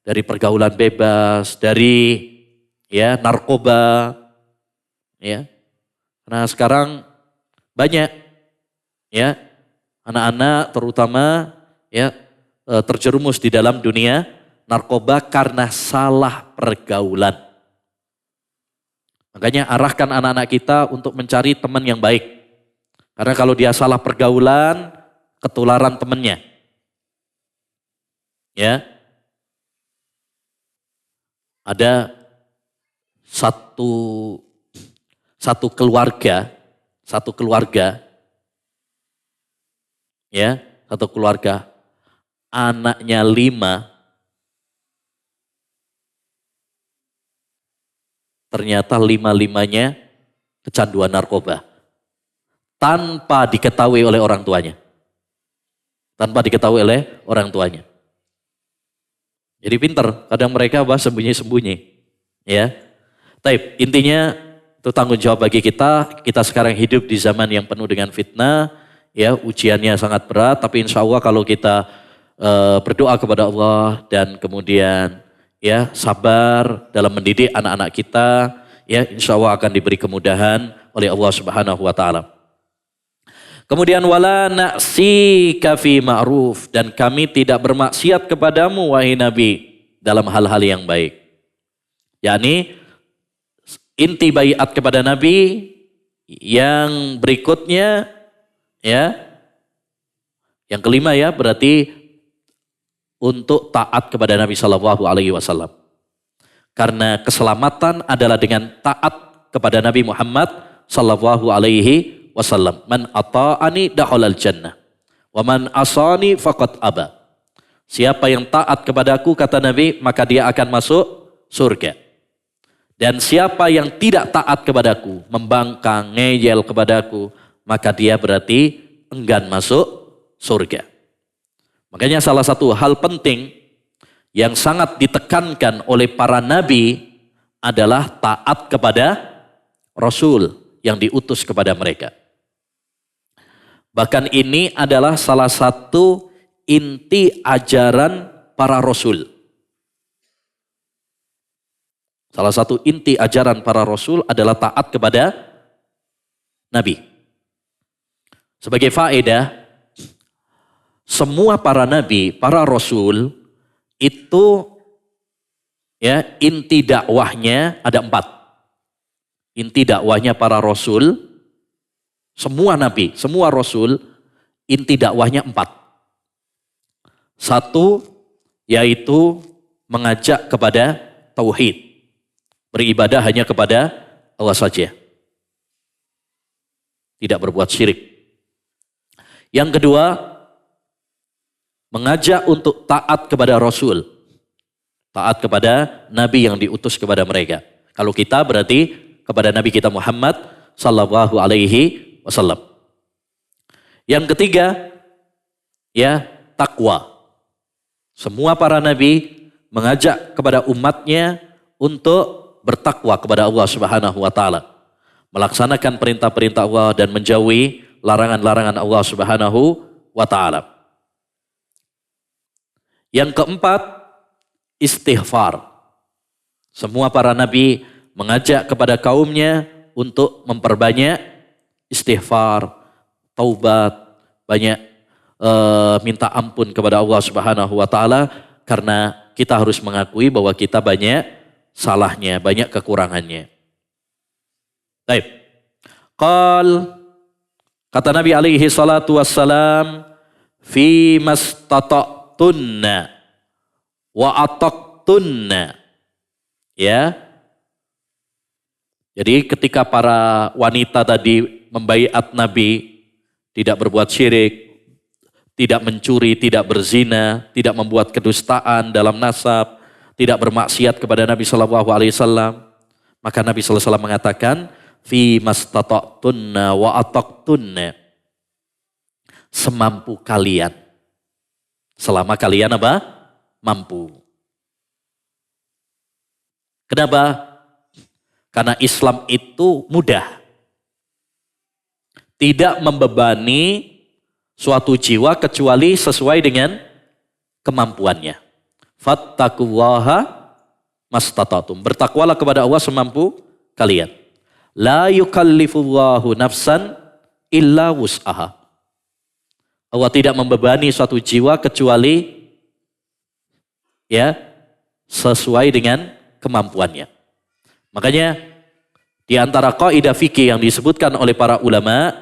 Speaker 2: dari pergaulan bebas, dari narkoba, Nah sekarang banyak anak-anak terutama terjerumus di dalam dunia narkoba karena salah pergaulan. Makanya arahkan anak-anak kita untuk mencari teman yang baik. Karena kalau dia salah pergaulan, ketularan temannya. Ada satu keluarga, anaknya 5, ternyata 5-5-nya kecanduan narkoba tanpa diketahui oleh orang tuanya. Tanpa diketahui oleh orang tuanya. Jadi pinter, kadang mereka sembunyi-sembunyi. Ya. Taib, intinya itu tanggung jawab bagi kita. Kita sekarang hidup di zaman yang penuh dengan fitnah, ya, ujiannya sangat berat, tapi insya Allah kalau kita berdoa kepada Allah dan kemudian ya sabar dalam mendidik anak-anak kita, ya insya Allah akan diberi kemudahan oleh Allah Subhanahu wa taala. Kemudian wala na'sika fi ma'ruf, dan kami tidak bermaksiat kepadamu wahai Nabi dalam hal-hal yang baik. Yakni inti baiat kepada Nabi yang berikutnya, ya. Yang kelima ya, berarti untuk taat kepada Nabi Shallallahu Alaihi Wasallam. Karena keselamatan adalah dengan taat kepada Nabi Muhammad Shallallahu Alaihi Wasallam. Man ata'ani dakhalal jannah, wa man asani faqad aba. Siapa yang taat kepadaku, kata Nabi, maka dia akan masuk surga. Dan siapa yang tidak taat kepadaku, membangkang, ngeyel kepadaku, maka dia berarti enggan masuk surga. Makanya salah satu hal penting yang sangat ditekankan oleh para nabi adalah taat kepada Rasul yang diutus kepada mereka. Bahkan ini adalah salah satu inti ajaran para Rasul. Salah satu inti ajaran para Rasul adalah taat kepada Nabi. Sebagai faedah, semua para Nabi, para Rasul itu ya inti dakwahnya ada 4. Inti dakwahnya para Rasul, semua Nabi, semua Rasul, inti dakwahnya 4. 1, yaitu mengajak kepada tauhid. Beribadah hanya kepada Allah saja. Tidak berbuat syirik. Yang kedua, mengajak untuk taat kepada Rasul. Taat kepada Nabi yang diutus kepada mereka. Kalau kita berarti kepada Nabi kita Muhammad Sallallahu Alaihi Wasallam. Yang ketiga, ya takwa. Semua para Nabi mengajak kepada umatnya untuk bertakwa kepada Allah Subhanahu wa taala, melaksanakan perintah-perintah Allah dan menjauhi larangan-larangan Allah Subhanahu wa taala. Yang keempat, istighfar. Semua para nabi mengajak kepada kaumnya untuk memperbanyak istighfar, taubat, banyak minta ampun kepada Allah Subhanahu wa taala, karena kita harus mengakui bahwa kita banyak salahnya, banyak kekurangannya. Baik. Kata Nabi alaihi salatu wassalam, fi mastata'tunna wa ataqtunna. Ya. Jadi ketika para wanita tadi membaiat Nabi, tidak berbuat syirik, tidak mencuri, tidak berzina, tidak membuat kedustaan dalam nasab, tidak bermaksiat kepada Nabi Shallallahu Alaihi Wasallam, maka Nabi Sallallahu Alaihi Wasallam mengatakan, fi mastata'tunna wa ataqtunna, semampu kalian, selama kalian apa? Mampu. Kenapa? Karena Islam itu mudah, tidak membebani suatu jiwa kecuali sesuai dengan kemampuannya. Fattaqullaha mastata'tum. Bertakwalah kepada Allah semampu kalian. La yukallifullahu nafsan illa wus'aha. Allah tidak membebani suatu jiwa kecuali ya sesuai dengan kemampuannya. Makanya di antara kaidah fikih yang disebutkan oleh para ulama,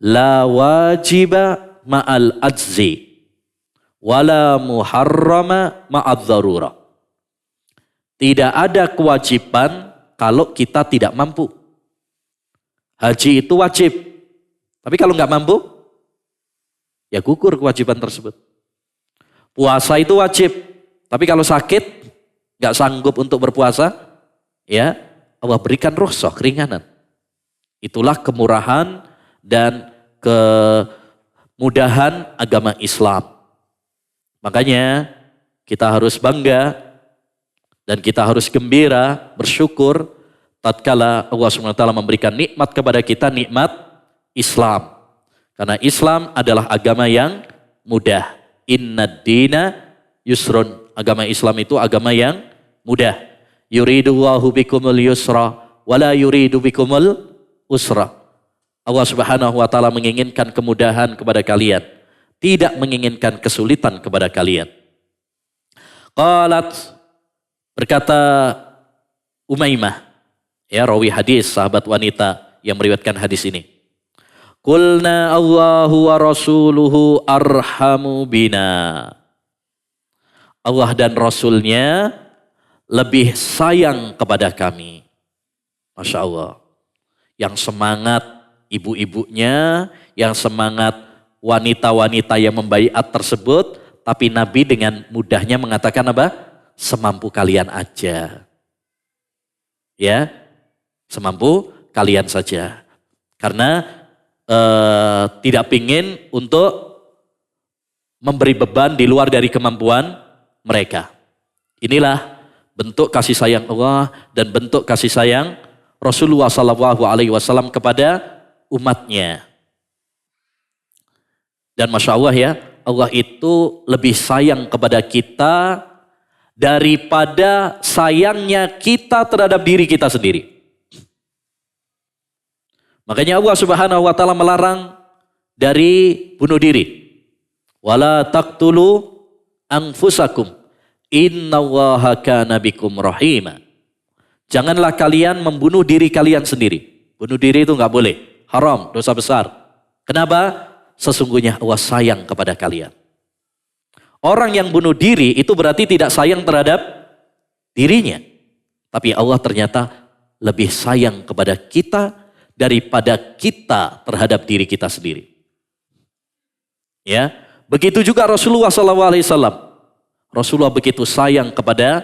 Speaker 2: la wajiba ma'al ajzi wala muharrama ma'adz dzarurah. Tidak ada kewajiban kalau kita tidak mampu. Haji itu wajib, tapi kalau nggak mampu, ya gugur kewajiban tersebut. Puasa itu wajib, tapi kalau sakit, nggak sanggup untuk berpuasa, ya Allah berikan rukhsah, keringanan. Itulah kemurahan dan kemudahan agama Islam. Makanya kita harus bangga dan kita harus gembira, bersyukur tatkala Allah SWT memberikan nikmat kepada kita, nikmat Islam. Karena Islam adalah agama yang mudah. Innad dina yusrun. Agama Islam itu agama yang mudah. Yuridullahu bikumul yusra wala yuridu bikumul usra. Allah Subhanahu wa taala menginginkan kemudahan kepada kalian, tidak menginginkan kesulitan kepada kalian. Qalat, berkata Umaymah, ya rawi hadis, sahabat wanita yang meriwayatkan hadis ini. Qulna Allahu wa rasuluhu arhamu bina. Allah dan Rasulnya lebih sayang kepada kami. Masya Allah. Yang semangat ibu-ibunya, yang semangat wanita-wanita yang membaiat tersebut, tapi Nabi dengan mudahnya mengatakan apa? Semampu kalian aja. Ya, semampu kalian saja. Karena tidak pingin untuk memberi beban di luar dari kemampuan mereka. Inilah bentuk kasih sayang Allah dan bentuk kasih sayang Rasulullah SAW kepada umatnya. Dan Masya Allah ya, Allah itu lebih sayang kepada kita daripada sayangnya kita terhadap diri kita sendiri. Makanya Allah Subhanahu wa taala melarang dari bunuh diri. Wala taqtulu anfusakum innallaha kana bikum rahima. Janganlah kalian membunuh diri kalian sendiri. Bunuh diri itu enggak boleh, haram, dosa besar. Kenapa? Sesungguhnya Allah sayang kepada kalian. Orang yang bunuh diri itu berarti tidak sayang terhadap dirinya. Tapi Allah ternyata lebih sayang kepada kita daripada kita terhadap diri kita sendiri. Ya, begitu juga Rasulullah SAW. Rasulullah begitu sayang kepada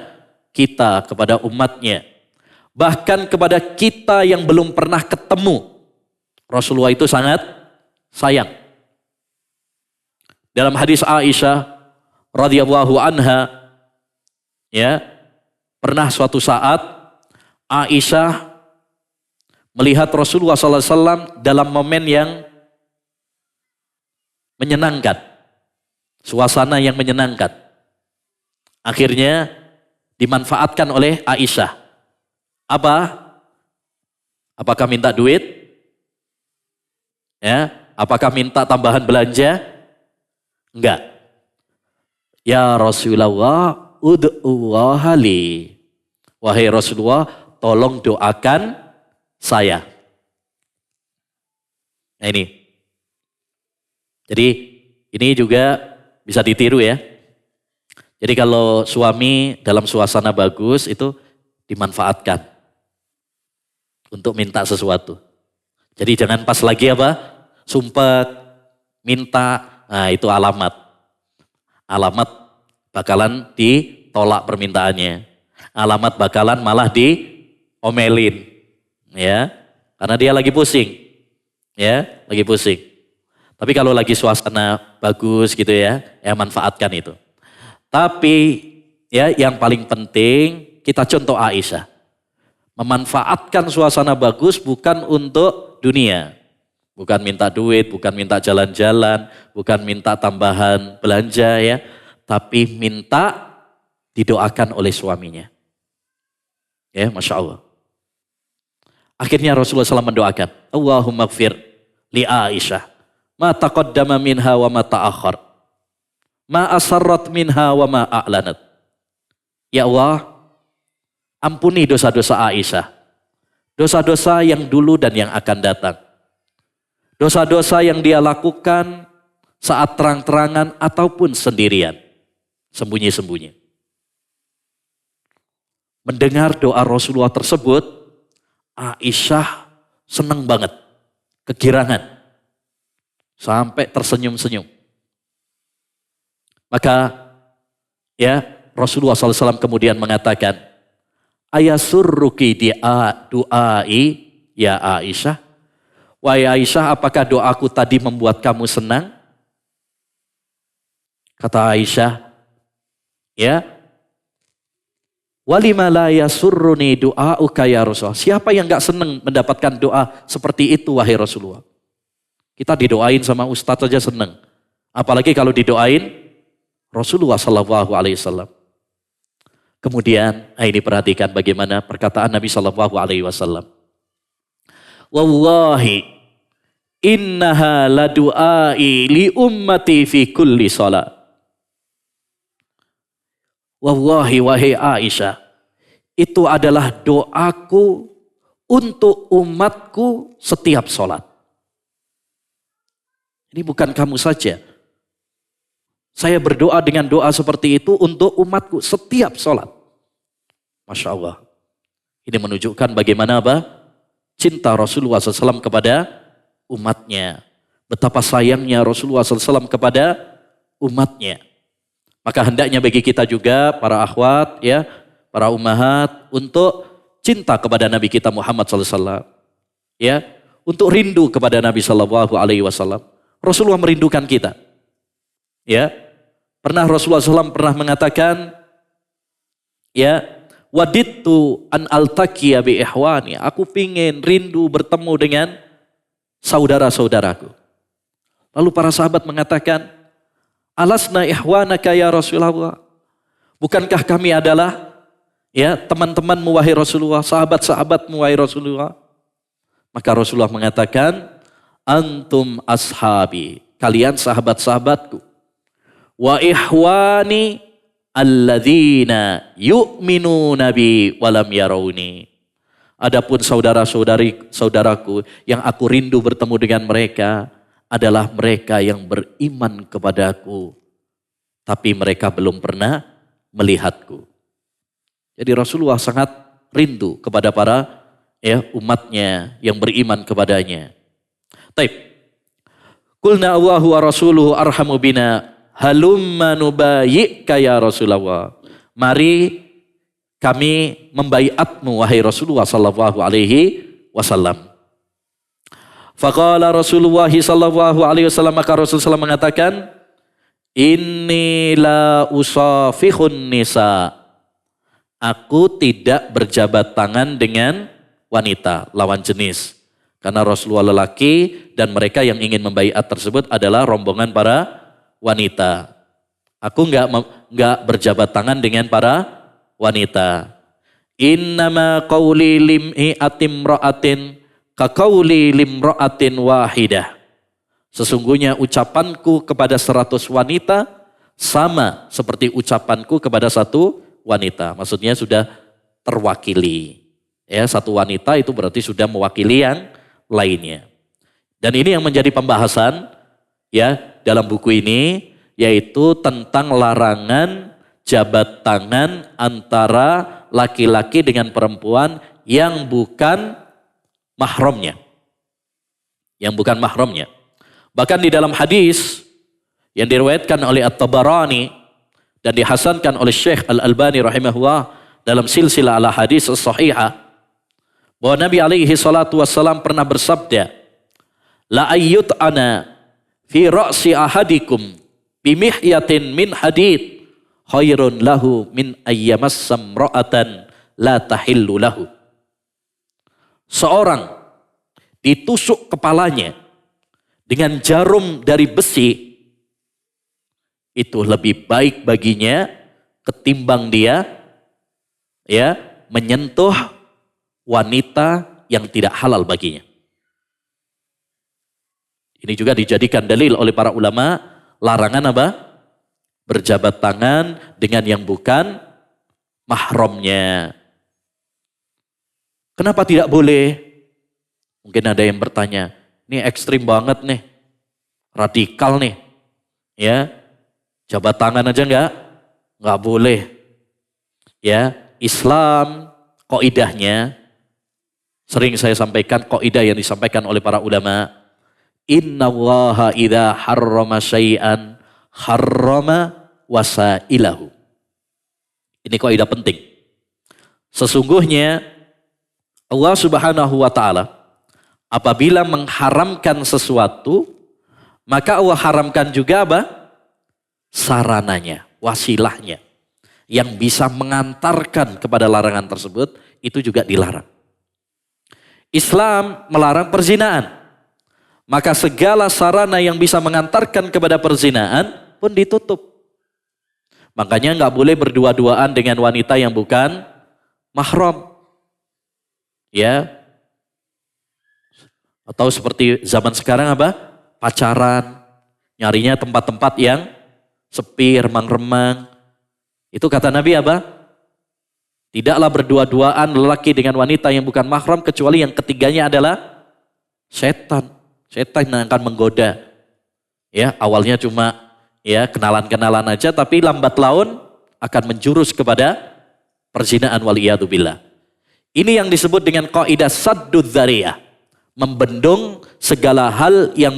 Speaker 2: kita, kepada umatnya. Bahkan kepada kita yang belum pernah ketemu. Rasulullah itu sangat sayang. Dalam hadis Aisyah radhiyallahu anha, ya, pernah suatu saat Aisyah melihat Rasulullah SAW dalam momen yang menyenangkan. Suasana yang menyenangkan. Akhirnya dimanfaatkan oleh Aisyah. Apa? Apakah minta duit? Ya, apakah minta tambahan belanja? Enggak. Ya Rasulullah, ud'ullaha li. Wahai Rasulullah, tolong doakan saya. Nah ini. Jadi ini juga bisa ditiru ya. Jadi kalau suami dalam suasana bagus itu dimanfaatkan untuk minta sesuatu. Jadi jangan pas lagi apa? Sumpah, minta, nah itu alamat. Alamat bakalan ditolak permintaannya. Alamat bakalan malah diomelin. Ya, karena dia lagi pusing. Ya, lagi pusing. Tapi kalau lagi suasana bagus gitu ya manfaatkan itu. Tapi ya yang paling penting kita contoh Aisyah. Memanfaatkan suasana bagus bukan untuk dunia. Bukan minta duit, bukan minta jalan-jalan, bukan minta tambahan belanja ya. Tapi minta didoakan oleh suaminya. Ya, Masya Allah. Akhirnya Rasulullah SAW mendoakan. Allahumma gfir li Aisyah. Ma taqaddama minha wa ma ta'akhir. Ma asarrat minha wa ma a'lanat. Ya Allah, ampuni dosa-dosa Aisyah. Dosa-dosa yang dulu dan yang akan datang. Dosa-dosa yang dia lakukan saat terang-terangan ataupun sendirian. Sembunyi-sembunyi. Mendengar doa Rasulullah tersebut, Aisyah senang banget. Kegirangan. Sampai tersenyum-senyum. Maka ya Rasulullah SAW kemudian mengatakan, ayasurruki du'ai ya Aisyah. Wahai Aisyah, apakah doaku tadi membuat kamu senang? Kata Aisyah, ya. Walima la yasurruni du'auka ya Rasulullah. Siapa yang gak senang mendapatkan doa seperti itu wahai Rasulullah? Kita didoain sama ustadz saja senang. Apalagi kalau didoain Rasulullah sallallahu alaihi wasallam. Kemudian, ini perhatikan bagaimana perkataan Nabi sallallahu alaihi wasallam. Wallahi innaha la du'ai li ummati fi kulli salat. Wallahi wahai Aisyah, itu adalah doaku untuk umatku setiap sholat. Ini bukan kamu saja. Saya berdoa dengan doa seperti itu untuk umatku setiap sholat. Masya Allah. Ini menunjukkan bagaimana apa? Cinta Rasulullah SAW kepada umatnya. Betapa sayangnya Rasulullah SAW kepada umatnya. Maka hendaknya bagi kita juga para akhwat, ya, para ummahat untuk cinta kepada Nabi kita Muhammad SAW, ya, untuk rindu kepada Nabi SAW. Rasulullah merindukan kita, ya. Pernah Rasulullah SAW pernah mengatakan, ya, wadittu an altaqiya bi ihwani. Aku pingin rindu bertemu dengan saudara-saudaraku. Lalu para sahabat mengatakan, alasna ihwanaka ya Rasulullah. Bukankah kami adalah, ya, teman-temanmu wahai Rasulullah, sahabat-sahabatmu wahai Rasulullah? Maka Rasulullah mengatakan, antum ashabi, kalian sahabat-sahabatku. Wa ihwani alladzina yu'minuna bi walam yarawni. Adapun saudaraku yang aku rindu bertemu dengan mereka adalah mereka yang beriman kepadaku, tapi mereka belum pernah melihatku. Jadi Rasulullah sangat rindu kepada para, ya, umatnya yang beriman kepadanya. Taib. Qulna Allahu wa rasuluhu arhamu bina halumma nubayyika ya Rasulullah. Mari kami membaiatmu wahai Rasulullah sallallahu alaihi wasallam. Faqala Rasulullah sallallahu alaihi wasallam, maka Rasulullah mengatakan, inni la usafihun nisa. Aku tidak berjabat tangan dengan wanita, lawan jenis. Karena Rasulullah lelaki dan mereka yang ingin membaiat tersebut adalah rombongan para wanita. Aku enggak berjabat tangan dengan para wanita. Innama qawli lim'i'atim ra'atin kaqawli limra'atin wahidah. Sesungguhnya ucapanku kepada 100 wanita sama seperti ucapanku kepada satu wanita. Maksudnya sudah terwakili. Ya, satu wanita itu berarti sudah mewakili yang lainnya. Dan ini yang menjadi pembahasan, ya, dalam buku ini, yaitu tentang larangan jabat tangan antara laki-laki dengan perempuan yang bukan mahramnya. Yang bukan mahramnya. Bahkan di dalam hadis yang diriwayatkan oleh At-Tabarani dan dihasankan oleh Syekh Al-Albani rahimahullah dalam silsilah ala hadis as-sahihah, bahwa Nabi alaihi salatu wassalam pernah bersabda, la ayyut ana fi ra'si ahadikum bimihyatin min hadid khairun lahu min ayyamassam ra'atan la tahillu lahu. Seorang ditusuk kepalanya dengan jarum dari besi, itu lebih baik baginya ketimbang dia, ya, menyentuh wanita yang tidak halal baginya. Ini juga dijadikan dalil oleh para ulama, larangan apa? Berjabat tangan dengan yang bukan mahramnya. Kenapa tidak boleh? Mungkin ada yang bertanya, ini ekstrim banget nih, radikal nih, ya, jabat tangan aja nggak boleh, ya. Islam kaidahnya sering saya sampaikan, kaidah yang disampaikan oleh para ulama, innallaha idza harrama syai'an harrama wasailahu. Ini kaidah penting. Sesungguhnya Allah Subhanahu wa taala Apabila mengharamkan sesuatu, maka Allah haramkan juga apa? Sarananya, wasilahnya. Yang bisa mengantarkan kepada larangan tersebut, itu juga dilarang. Islam melarang perzinaan. Maka segala sarana yang bisa mengantarkan kepada perzinaan pun ditutup. Makanya nggak boleh berdua-duaan dengan wanita yang bukan mahram. Ya. Atau seperti zaman sekarang apa? Pacaran. Nyarinya tempat-tempat yang sepi, remang-remang. Itu kata Nabi apa? Tidaklah berdua-duaan lelaki dengan wanita yang bukan mahram kecuali yang ketiganya adalah setan. Setan yang akan menggoda. Ya, awalnya cuma ya kenalan-kenalan aja, tapi lambat laun akan menjurus kepada perzinaan waliyadzubillah. Ini yang disebut dengan kaidah saddud dzariyah, membendung segala hal yang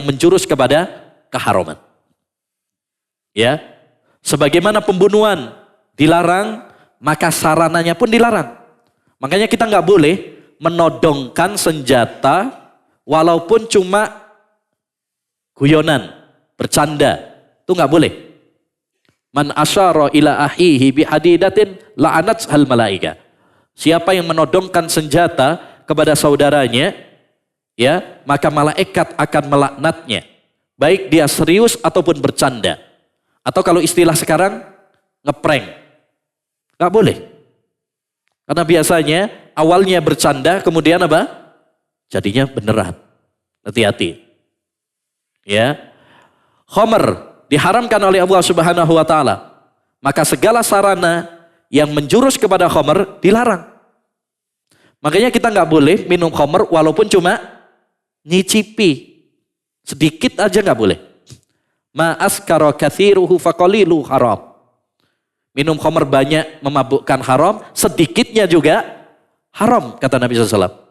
Speaker 2: menjurus kepada keharaman. Ya, sebagaimana pembunuhan dilarang, maka sarananya pun dilarang. Makanya kita nggak boleh menodongkan senjata walaupun cuma guyonan, bercanda, itu nggak boleh. Man asyara ila ahihi bihadidatin la'anat hal malaika. Siapa yang menodongkan senjata kepada saudaranya, ya, maka malaikat akan melaknatnya. Baik dia serius ataupun bercanda. Atau kalau istilah sekarang, ngeprank. Nggak boleh. Karena biasanya awalnya bercanda, kemudian apa? Jadinya beneran. Hati-hati. Ya. Khamr diharamkan oleh Allah Subhanahu wa taala. Maka segala sarana yang menjurus kepada khamr dilarang. Makanya kita nggak boleh minum khamr walaupun cuma nyicipi. Sedikit aja nggak boleh. Ma askara katsiruhu faqalilu haram. Minum khamr banyak memabukkan haram, sedikitnya juga haram, kata Nabi SAW.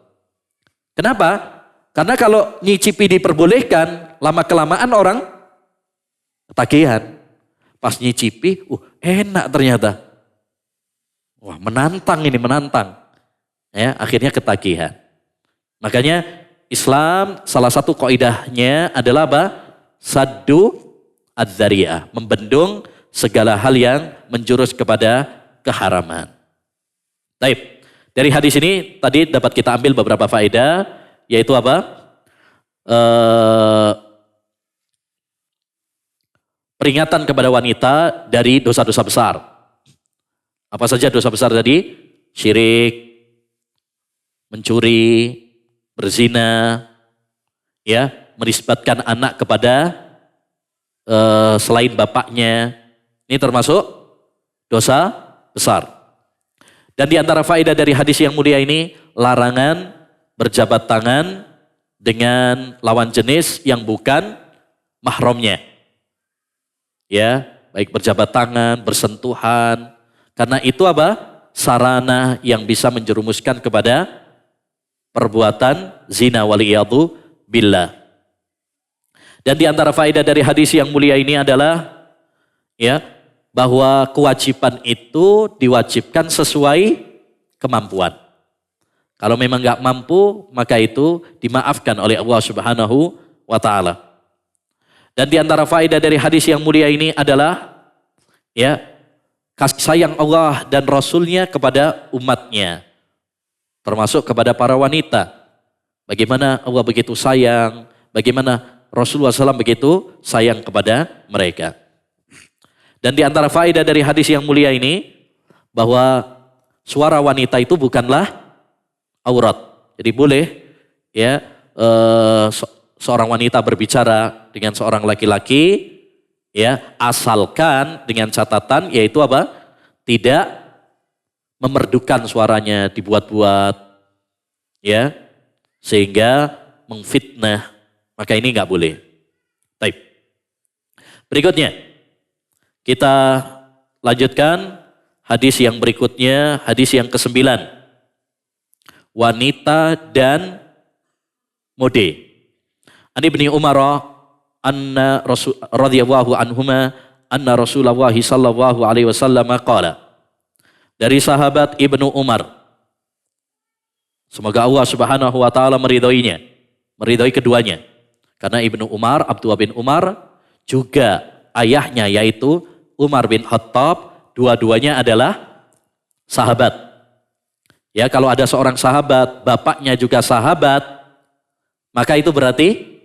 Speaker 2: Kenapa? Karena kalau nyicipi diperbolehkan, lama-kelamaan orang ketagihan. Pas nyicipi, enak ternyata. Wah, menantang ini, menantang. Ya, akhirnya ketagihan. Makanya Islam salah satu kaidahnya adalah apa? Saddu adzariyah, membendung segala hal yang menjurus kepada keharaman. Baik, dari hadis ini tadi dapat kita ambil beberapa faedah, yaitu apa? Peringatan kepada wanita dari dosa-dosa besar. Apa saja dosa besar tadi? Syirik, mencuri, berzina, ya, menisbatkan anak kepada selain bapaknya. Ini termasuk dosa besar. Dan di antara faedah dari hadis yang mulia ini, larangan berjabat tangan dengan lawan jenis yang bukan mahramnya. Ya, baik berjabat tangan, bersentuhan. Karena itu apa? Sarana yang bisa menjerumuskan kepada perbuatan zina waliyadzu billah. Dan di antara faedah dari hadis yang mulia ini adalah ya, bahwa kewajiban itu diwajibkan sesuai kemampuan. Kalau memang nggak mampu, maka itu dimaafkan oleh Allah Subhanahu wa taala. Dan di antara faedah dari hadis yang mulia ini adalah ya, kasih sayang Allah dan Rasulnya kepada umatnya, termasuk kepada para wanita. Bagaimana Allah begitu sayang, bagaimana Rasulullah SAW begitu sayang kepada mereka. Dan di antara faedah dari hadis yang mulia ini, bahwa suara wanita itu bukanlah aurat. Jadi boleh ya seorang wanita berbicara dengan seorang laki-laki, ya, asalkan dengan catatan, yaitu apa? Tidak memerdukan suaranya, dibuat-buat, ya, sehingga mengfitnah. Maka ini nggak boleh. Baik. Berikutnya kita lanjutkan hadis yang berikutnya, hadis yang ke-9. Wanita dan mode. An Ibnu Umar anna Rasul radhiyallahu anhuma anna Rasulullah sallallahu alaihi wasallam qala. Dari sahabat Ibnu Umar, Semoga Allah Subhanahu wa taala meridhoinya, meridhoi keduanya. Karena Ibnu Umar, Abdullah bin Umar, juga ayahnya yaitu Umar bin Khattab, dua-duanya adalah sahabat. Ya, kalau ada seorang sahabat, bapaknya juga sahabat, maka itu berarti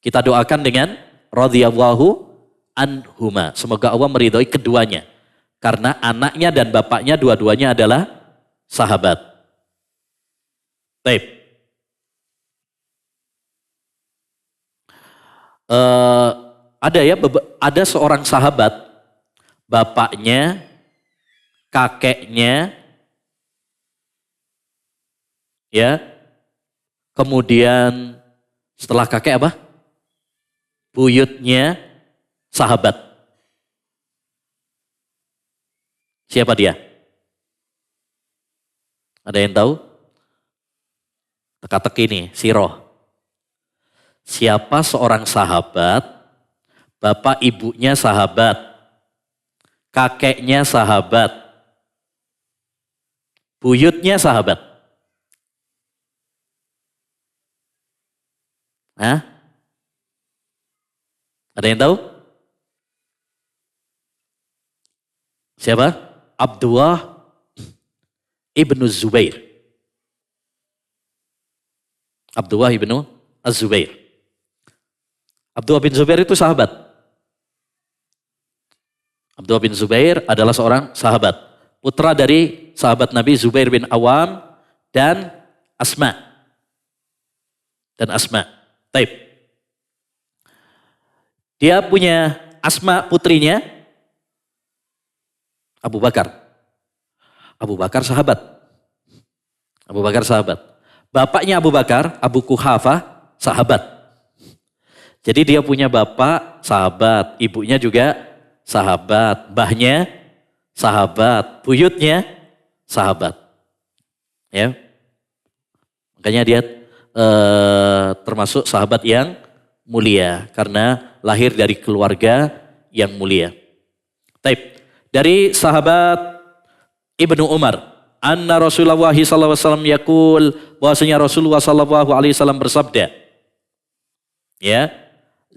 Speaker 2: kita doakan dengan radhiyallahu anhuma. Semoga Allah meridhoi keduanya. Karena anaknya dan bapaknya dua-duanya adalah sahabat. Baik. Ada seorang sahabat, bapaknya, kakeknya, ya, kemudian setelah kakek apa? Buyutnya sahabat. Siapa dia? Ada yang tahu? Teka-teki nih, siroh. Siapa seorang sahabat, bapak ibunya sahabat, kakeknya sahabat, buyutnya sahabat? Hah? Ada yang tahu? Siapa? Abdullah ibnu Zubair. Abdullah ibnu Az-Zubair. Abdullah bin Zubair itu sahabat. Abdullah bin Zubair adalah seorang sahabat. Putra dari sahabat Nabi Zubair bin Awam dan Asma. Taib. Dia punya Asma putrinya Abu Bakar. Abu Bakar sahabat. Bapaknya Abu Bakar, Abu Kuhafah, sahabat. Jadi dia punya bapak sahabat, ibunya juga sahabat, mbahnya sahabat, buyutnya sahabat. Ya. Makanya dia termasuk sahabat yang mulia karena lahir dari keluarga yang mulia. Taib. Dari sahabat Ibnu Umar, anna Rasulullah sallallahu alaihi wasallam yaqul, bahwasanya Rasulullah sallallahu alaihi wasallam bersabda, ya,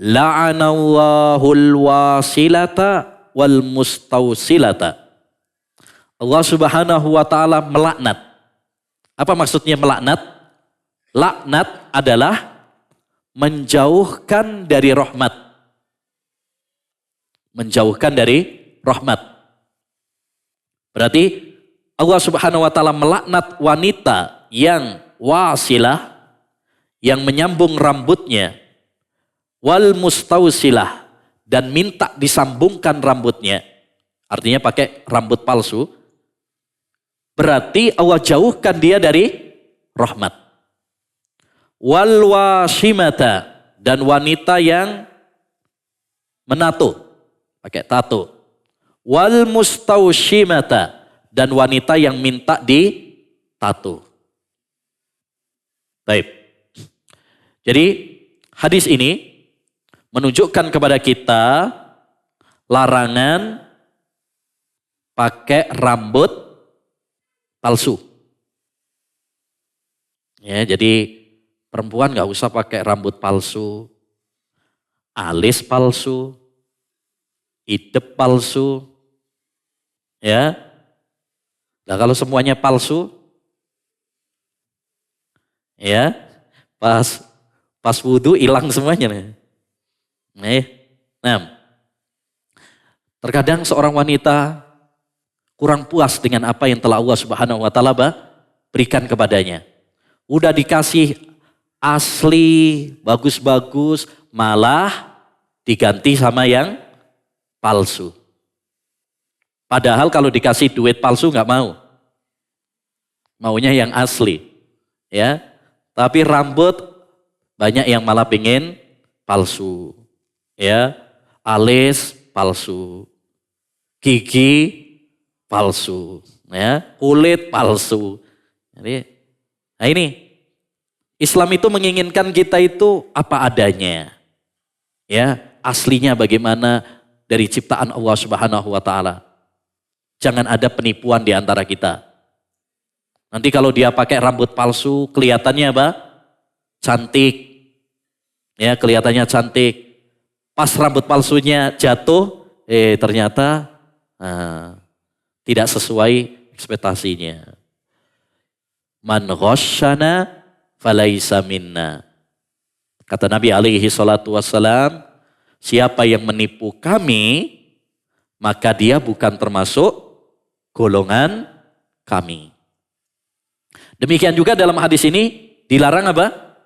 Speaker 2: la'anallahul wasilata wal mustausilata. Allah Subhanahu wa taala melaknat. Apa maksudnya melaknat? Laknat adalah menjauhkan dari rahmat. Menjauhkan dari rahmat. Berarti Allah Subhanahu wa taala melaknat wanita yang wasilah, yang menyambung rambutnya, wal mustausilah, dan minta disambungkan rambutnya. Artinya pakai rambut palsu. Berarti Allah jauhkan dia dari rahmat. Wal wasimata, dan wanita yang menato, pakai tato. Wal mustaushimata, dan wanita yang minta ditato. Baik. Jadi hadis ini menunjukkan kepada kita larangan pakai rambut palsu. Ya, jadi perempuan nggak usah pakai rambut palsu, alis palsu, hidep palsu, ya. Nah kalau semuanya palsu, ya, pas wudhu hilang semuanya. Nah, terkadang seorang wanita kurang puas dengan apa yang telah Allah Subhanahu wa taala berikan kepadanya. Udah dikasih asli, bagus-bagus, malah diganti sama yang palsu. Padahal kalau dikasih duit palsu nggak mau. Maunya yang asli. Ya. Tapi rambut banyak yang malah pengen palsu. Ya. Alis palsu. Gigi palsu. Ya. Kulit palsu. Jadi, nah ini Islam itu menginginkan kita itu apa adanya. Ya, aslinya bagaimana dari ciptaan Allah Subhanahu wa taala. Jangan ada penipuan di antara kita. Nanti kalau dia pakai rambut palsu, kelihatannya apa? Cantik. Ya, kelihatannya cantik. Pas rambut palsunya jatuh, ternyata tidak sesuai ekspektasinya. Man ghasyana falaisa minna. Kata Nabi alaihi salatu wassalam, siapa yang menipu kami, maka dia bukan termasuk golongan kami. Demikian juga dalam hadis ini dilarang apa?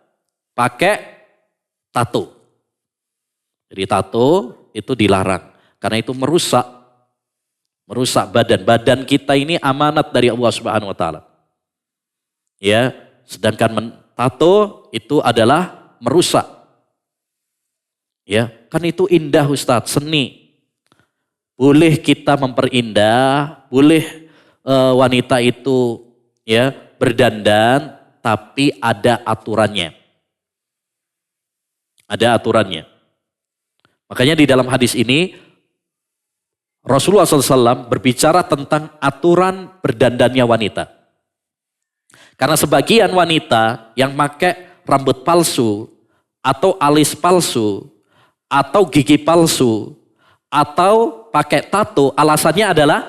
Speaker 2: Pakai tato. Jadi tato itu dilarang karena itu merusak badan kita ini amanat dari Allah Subhanahu wa taala. Ya, sedangkan tato itu adalah merusak. Ya, kan itu indah Ustadz, seni. Boleh kita memperindah, boleh wanita itu ya berdandan, tapi ada aturannya. Ada aturannya. Makanya di dalam hadis ini Rasulullah SAW berbicara tentang aturan berdandannya wanita. Karena sebagian wanita yang pakai rambut palsu, atau alis palsu, atau gigi palsu, atau pakai tato, alasannya adalah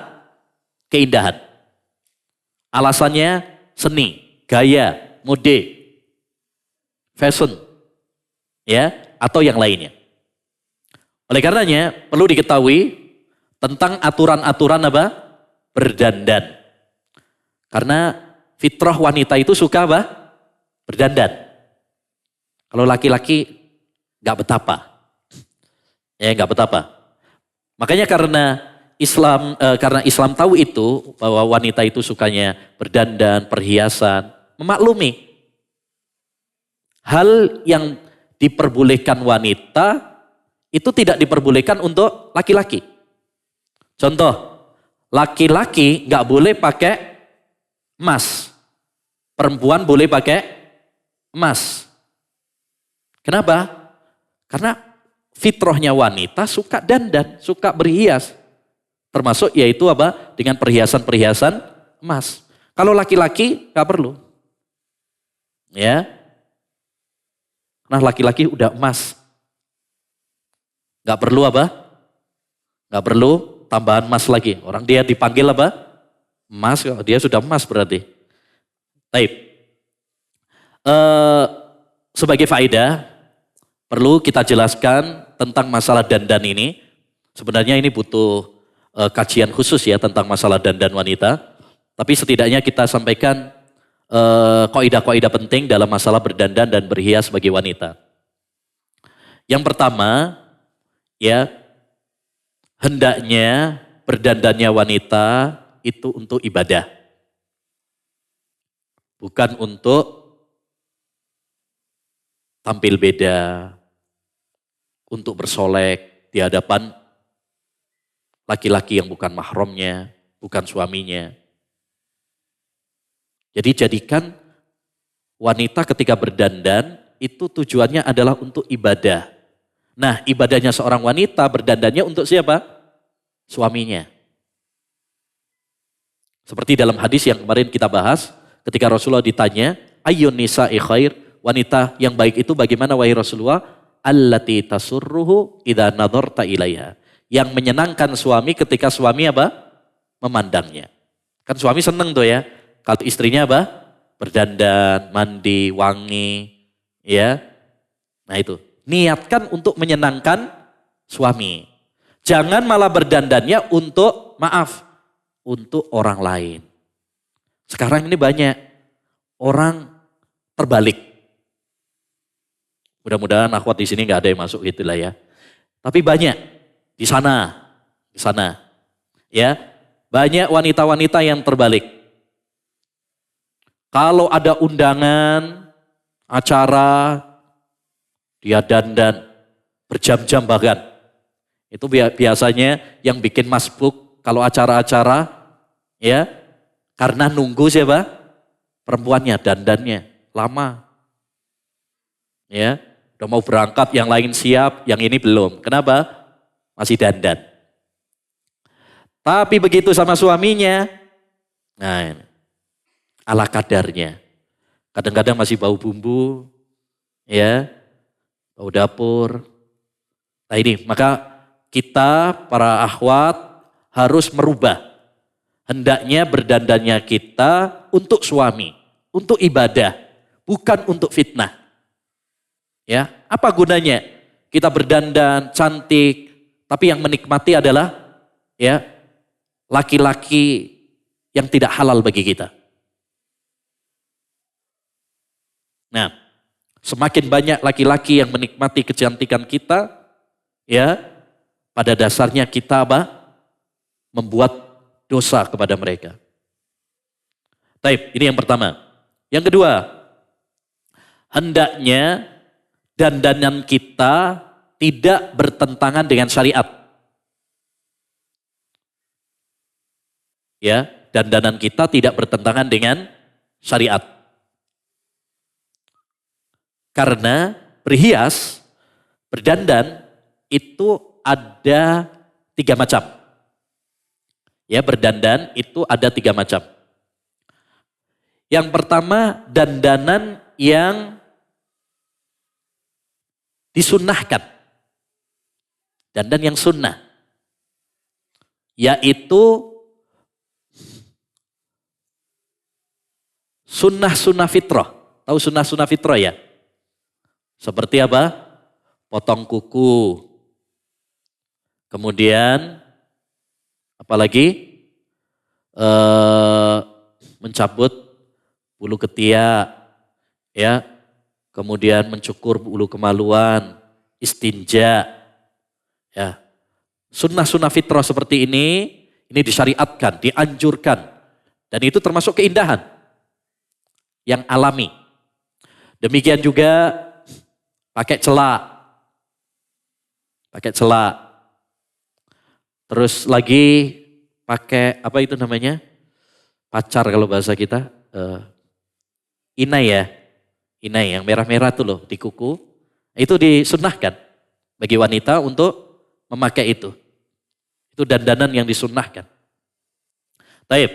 Speaker 2: keindahan. Alasannya seni, gaya, mode, fashion, ya, atau yang lainnya. Oleh karenanya perlu diketahui tentang aturan-aturan apa? Berdandan. Karena fitrah wanita itu suka apa? Berdandan. Kalau laki-laki nggak betapa. Ya nggak betapa. Makanya karena Islam tahu itu bahwa wanita itu sukanya berdandan, perhiasan, memaklumi. Hal yang diperbolehkan wanita itu tidak diperbolehkan untuk laki-laki. Contoh, laki-laki nggak boleh pakai emas. Perempuan boleh pakai emas. Kenapa? Karena fitrahnya wanita suka dandan, suka berhias. Termasuk yaitu apa? Dengan perhiasan-perhiasan emas. Kalau laki-laki nggak perlu. Ya. Nah laki-laki udah emas. Nggak perlu apa? Nggak perlu tambahan emas lagi. Orang dia dipanggil apa? Emas, dia sudah emas berarti. Baik. Sebagai faedah, perlu kita jelaskan tentang masalah dandan ini. Sebenarnya ini butuh kajian khusus ya tentang masalah dandan wanita. Tapi setidaknya kita sampaikan kaidah-kaidah penting dalam masalah berdandan dan berhias bagi wanita. Yang pertama, ya hendaknya berdandannya wanita itu untuk ibadah. Bukan untuk tampil beda, untuk bersolek di hadapan laki-laki yang bukan mahramnya, bukan suaminya. Jadi jadikan wanita ketika berdandan itu tujuannya adalah untuk ibadah. Nah ibadahnya seorang wanita berdandannya untuk siapa? Suaminya. Seperti dalam hadis yang kemarin kita bahas, ketika Rasulullah ditanya, ayyun nisa'i khair, wanita yang baik itu bagaimana wahai Rasulullah? Allati tasurruhu idza nadharta ilaiha. Yang menyenangkan suami ketika suami apa? Memandangnya. Kan suami seneng tuh ya. Kalau istrinya apa? Berdandan, mandi, wangi, ya. Nah itu, niatkan untuk menyenangkan suami. Jangan malah berdandannya untuk untuk orang lain. Sekarang ini banyak orang terbalik. Mudah-mudahan akhwat di sini nggak ada yang masuk gitulah ya. Tapi banyak di sana, ya banyak wanita-wanita yang terbalik. Kalau ada undangan, acara, dia dandan berjam-jam bahkan. Itu biasanya yang bikin masbuk kalau acara-acara, ya karena nunggu siapa? Perempuannya, dandannya lama. Ya, udah mau berangkat, yang lain siap, yang ini belum. Kenapa? Masih dandan. Tapi begitu sama suaminya, nah ini. ala kadarnya. Kadang-kadang masih bau bumbu, ya, bau dapur. Nah ini, maka kita para akhwat harus merubah. Hendaknya berdandannya kita untuk suami, untuk ibadah, bukan untuk fitnah. Ya, apa gunanya? Kita berdandan cantik, tapi yang menikmati adalah ya laki-laki yang tidak halal bagi kita. Nah, semakin banyak laki-laki yang menikmati kecantikan kita, ya, pada dasarnya kita membuat dosa kepada mereka. Baik, ini yang pertama. Yang kedua, hendaknya dandanan kita tidak bertentangan dengan syariat. Ya, dandanan kita tidak bertentangan dengan syariat. Karena berhias, berdandan itu ada 3 macam. Ya, berdandan itu ada 3 macam. Yang pertama, dandanan yang disunnahkan. Dandan yang sunnah. Yaitu sunnah-sunnah fitrah. Tahu sunnah-sunnah fitrah ya? Seperti apa? Potong kuku. Kemudian apalagi mencabut bulu ketiak, ya. Kemudian mencukur bulu kemaluan, istinja, ya. Sunnah-sunnah fitrah seperti ini disyariatkan, dianjurkan, dan itu termasuk keindahan yang alami. Demikian juga pakai celak, terus lagi pakai apa itu namanya, pacar kalau bahasa kita, inai ya, inai yang merah-merah tuh loh di kuku, itu disunnahkan bagi wanita untuk memakai itu dandanan yang disunnahkan. Taib.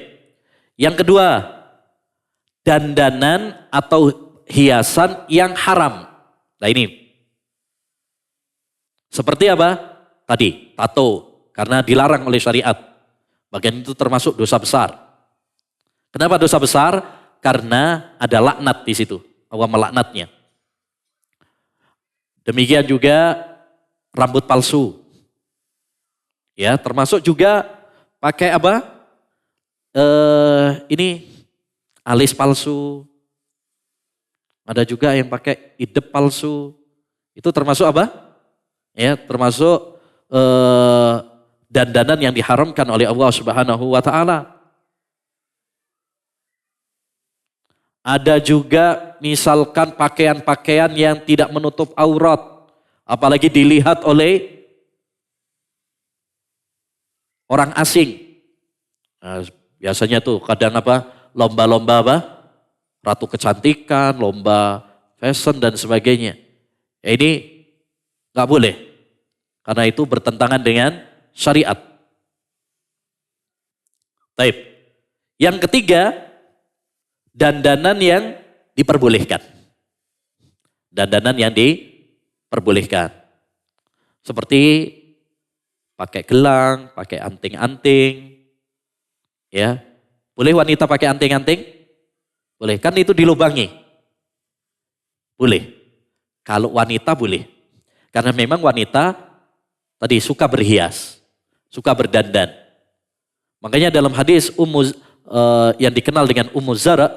Speaker 2: Yang kedua, dandanan atau hiasan yang haram. Nah ini, seperti apa? Tadi, tato, karena dilarang oleh syariat. Bagian itu termasuk dosa besar. Kenapa dosa besar? Karena ada laknat di situ, Allah melaknatnya. Demikian juga rambut palsu. Ya, termasuk juga pakai apa? Ini alis palsu. Ada juga yang pakai idep palsu. Itu termasuk apa? Ya, termasuk dandanan yang diharamkan oleh Allah Subhanahu wa taala. Ada juga misalkan pakaian-pakaian yang tidak menutup aurat, apalagi dilihat oleh orang asing. Nah, biasanya tuh kadang apa? Lomba-lomba apa? Ratu kecantikan, lomba fashion dan sebagainya. Ya, ini nggak boleh. Karena itu bertentangan dengan syariat. Baik. Yang ketiga, dandanan yang diperbolehkan. Dandanan yang diperbolehkan. Seperti pakai gelang, pakai anting-anting. Ya. Boleh wanita pakai anting-anting? Boleh, kan itu dilubangi. Boleh. Kalau wanita boleh. Karena memang wanita tadi suka berhias, suka berdandan. Makanya dalam hadis yang dikenal dengan Ummu Zara,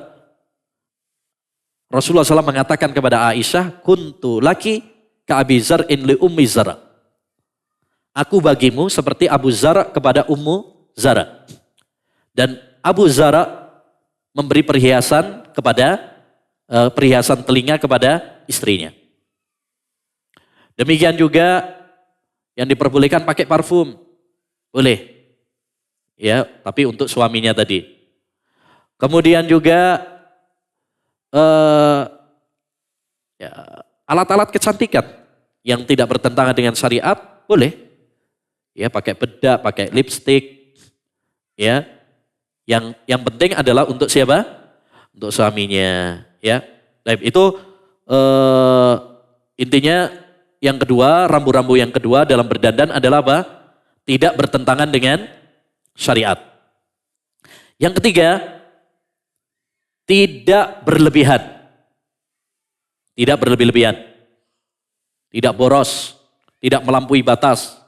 Speaker 2: Rasulullah SAW mengatakan kepada Aisyah, kuntu laki ka Abi Zar'in li Ummi Zara. Aku bagimu seperti Abu Zara kepada Ummu Zara. Dan Abu Zara memberi perhiasan telinga kepada istrinya. Demikian juga yang diperbolehkan pakai parfum. Boleh. Ya, tapi untuk suaminya tadi. Kemudian juga alat-alat kecantikan yang tidak bertentangan dengan syariat, boleh. Ya, pakai bedak, pakai lipstik. Ya. Yang penting adalah untuk siapa? untuk suaminya, ya. Baik, itu intinya yang kedua, rambu-rambu yang kedua dalam berdandan adalah apa? Tidak bertentangan dengan syariat. Yang ketiga, tidak berlebihan. Tidak berlebih-lebihan. Tidak boros, tidak melampaui batas.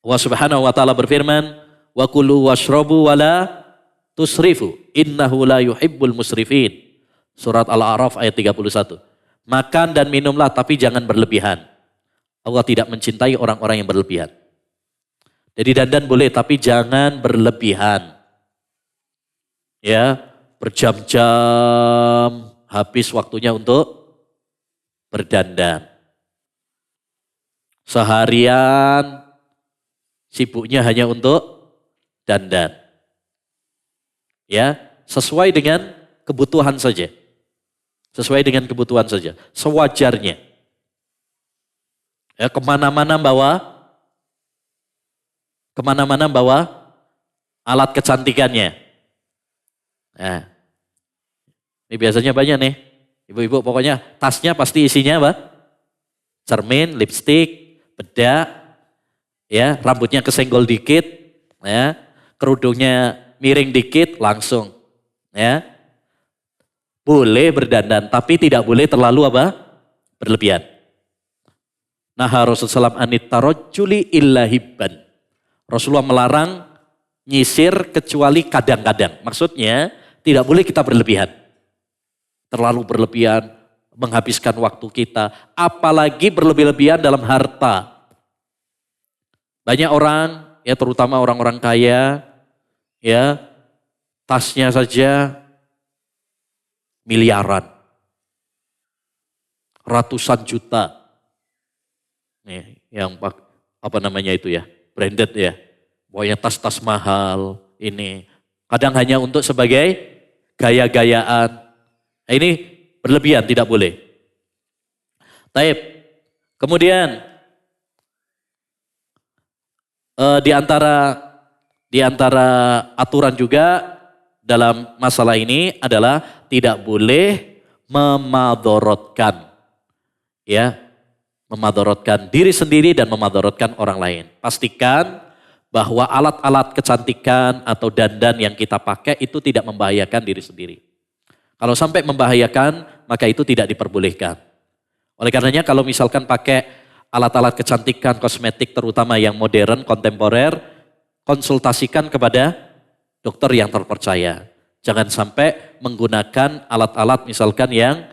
Speaker 2: Allah Subhanahu wa taala berfirman, "Wa kulu washrabu wala tusrifu, innahu la yuhibbul musrifin." Surat Al-A'raf ayat 31. Makan dan minumlah tapi jangan berlebihan. Allah tidak mencintai orang-orang yang berlebihan. Jadi dandan boleh tapi jangan berlebihan. Ya, berjam-jam habis waktunya untuk berdandan. Seharian sibuknya hanya untuk dandan. Ya, sesuai dengan kebutuhan saja. Sesuai dengan kebutuhan saja. Sewajarnya. Ya, kemana-mana bawa alat kecantikannya. Nah, ini biasanya banyak nih. Ibu-ibu pokoknya tasnya pasti isinya apa? Cermin, lipstik, bedak, ya, rambutnya kesenggol dikit, ya, kerudungnya miring dikit, langsung, ya. Boleh berdandan, tapi tidak boleh terlalu apa? Berlebihan. Nah, Rasulullah anit tarajjuli illa hibban. Rasulullah melarang nyisir kecuali kadang-kadang. Maksudnya tidak boleh kita berlebihan. Terlalu berlebihan, menghabiskan waktu kita. Apalagi berlebih-lebihan dalam harta. Banyak orang, ya terutama orang-orang kaya, ya tasnya saja miliaran. Ratusan juta. Nih, yang apa namanya itu ya, branded ya. Pokoknya tas-tas mahal ini. Kadang hanya untuk sebagai gaya-gayaan. Nah, ini berlebihan, tidak boleh. Taib. Kemudian di antara aturan juga dalam masalah ini adalah tidak boleh memadorotkan, ya, memadorotkan diri sendiri dan memadorotkan orang lain. Pastikan bahwa alat-alat kecantikan atau dandan yang kita pakai itu tidak membahayakan diri sendiri. Kalau sampai membahayakan, maka itu tidak diperbolehkan. Oleh karenanya kalau misalkan pakai alat-alat kecantikan, kosmetik terutama yang modern, kontemporer, konsultasikan kepada dokter yang terpercaya. Jangan sampai menggunakan alat-alat misalkan yang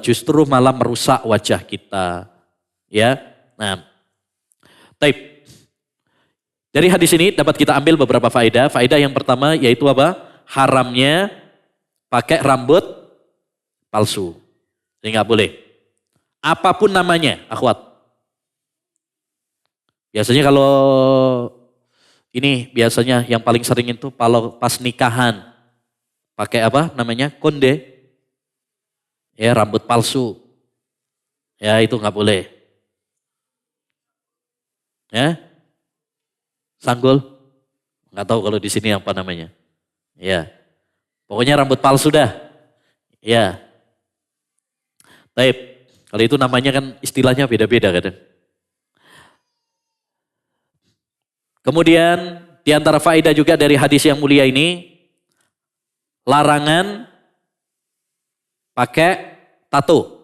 Speaker 2: justru malah merusak wajah kita. Ya, nah, taib. Dari hadis ini dapat kita ambil beberapa faedah. Faedah yang pertama yaitu apa? Haramnya pakai rambut palsu. Ini nggak boleh. Apapun namanya, akhwat. Biasanya kalau ini biasanya yang paling sering itu kalau pas nikahan pakai apa namanya? Konde. Ya, rambut palsu. Ya, itu nggak boleh. Ya. Sanggul. Nggak tahu kalau di sini apa namanya. Ya. Pokoknya rambut palsu dah. Ya. Taib. Kalau itu namanya kan istilahnya beda-beda kadang. Kemudian di antara faedah juga dari hadis yang mulia ini, larangan pakai tato.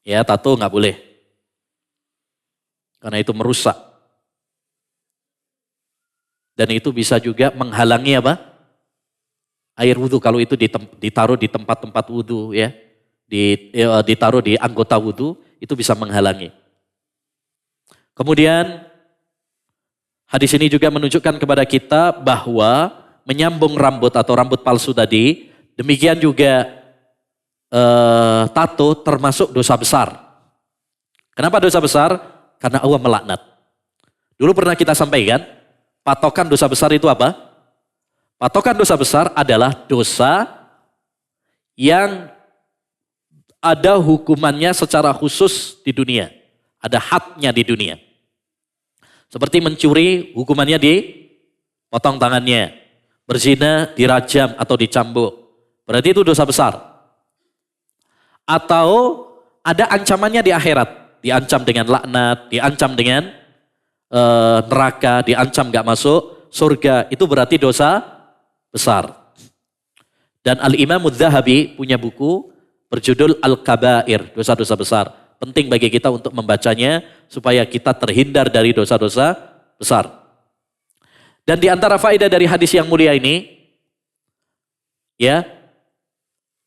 Speaker 2: Ya, tato nggak boleh. Karena itu merusak. Dan itu bisa juga menghalangi apa? Air wudhu kalau itu ditaruh di tempat-tempat wudhu ya. Ditaruh di anggota wudhu, itu bisa menghalangi. Kemudian hadis ini juga menunjukkan kepada kita bahwa menyambung rambut atau rambut palsu tadi, demikian juga tato termasuk dosa besar. Kenapa dosa besar? Karena Allah melaknat. Dulu pernah kita sampaikan, patokan dosa besar itu apa? Patokan dosa besar adalah dosa yang ada hukumannya secara khusus di dunia. Ada hadnya di dunia. Seperti mencuri, hukumannya dipotong tangannya. berzina dirajam atau dicambuk. Berarti itu dosa besar. Atau ada ancamannya di akhirat. Diancam dengan laknat, diancam dengan neraka, diancam gak masuk surga. Itu berarti dosa besar. Dan Al-Imam Adz-Dzahabi punya buku berjudul Al-Kabair, dosa-dosa besar. Penting bagi kita untuk membacanya supaya kita terhindar dari dosa-dosa besar. Dan di antara faedah dari hadis yang mulia ini, ya,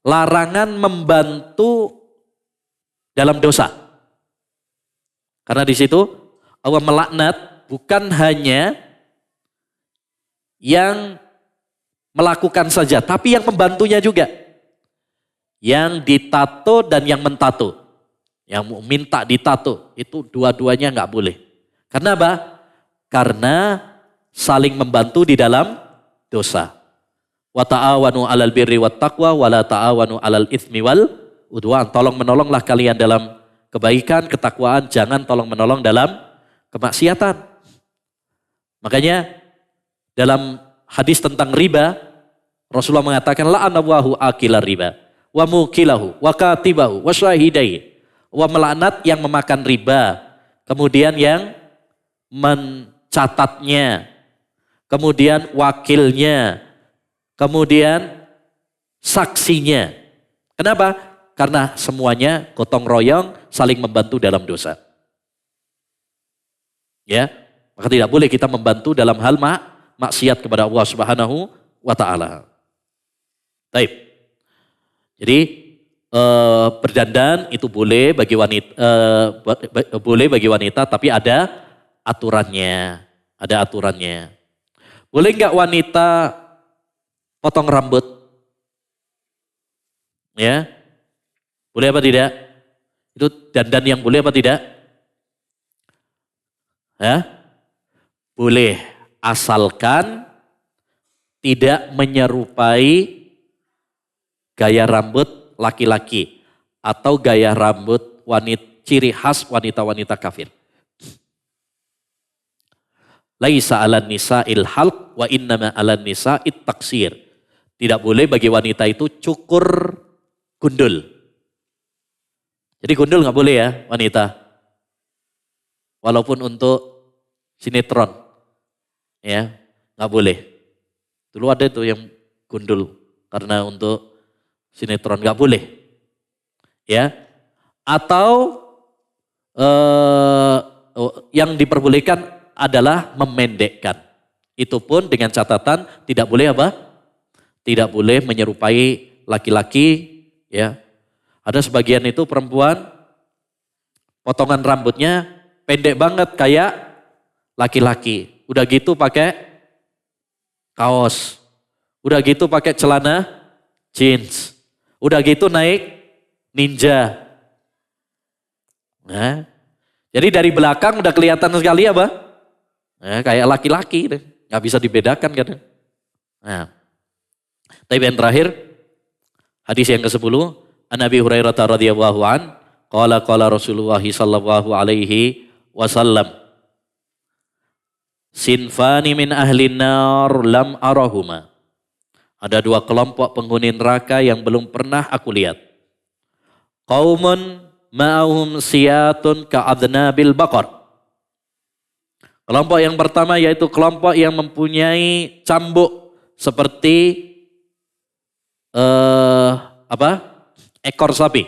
Speaker 2: larangan membantu dalam dosa. Karena di situ Allah melaknat bukan hanya yang melakukan saja, tapi yang membantunya juga. Yang ditato dan yang mentato. Yang minta ditato, itu dua-duanya nggak boleh. Karena apa? Karena saling membantu di dalam dosa. Wa ta'awanu 'alal birri wat taqwa wa la ta'awanu 'alal itsmi wal udwan. Tolong menolonglah kalian dalam kebaikan, ketakwaan, jangan tolong menolong dalam kemaksiatan. Makanya dalam hadis tentang riba, Rasulullah mengatakan la'anallahu akilar riba wa mukilahu wa katibahu wa syahidai. Wa melaknat yang memakan riba, kemudian yang mencatatnya, kemudian wakilnya, kemudian saksinya. Kenapa? Karena semuanya gotong royong saling membantu dalam dosa. Ya, maka tidak boleh kita membantu dalam hal maksiat kepada Allah Subhanahu wa taala. Baik. Jadi berdandan itu boleh bagi wanita, boleh bagi wanita, tapi ada aturannya, ada aturannya. Boleh nggak wanita potong rambut? Ya, boleh apa tidak? Itu dandan yang boleh apa tidak? Ya, boleh asalkan tidak menyerupai gaya rambut laki-laki atau gaya rambut wanita, ciri khas wanita-wanita kafir. Laisa 'alan nisa'il halq wa innama 'alan nisa'it taksir. Tidak boleh bagi wanita itu cukur gundul. Jadi gundul nggak boleh ya wanita. Walaupun untuk sinetron, ya nggak boleh. Dulu ada itu yang gundul karena untuk sinetron nggak boleh, ya. Atau yang diperbolehkan adalah memendekkan. Itu pun dengan catatan tidak boleh apa? Tidak boleh menyerupai laki-laki, ya. Ada sebagian itu perempuan potongan rambutnya pendek banget kayak laki-laki. Udah gitu pakai kaos, udah gitu pakai celana jeans. Udah gitu naik ninja. Nah, jadi dari belakang udah kelihatan sekali apa? Nah, kayak laki-laki, nggak bisa dibedakan kan? Nah, tapi yang terakhir, hadis yang ke-10, An Abi Hurairah radhiyallahu an, qala Rasulullah sallallahu alaihi wasallam, sinfani min ahlin nar lam arahuma. Ada dua kelompok penghuni neraka yang belum pernah aku lihat. Qaumun ma'ahum siyatun ka'adnabil baqar. Kelompok yang pertama yaitu kelompok yang mempunyai cambuk seperti ekor sapi.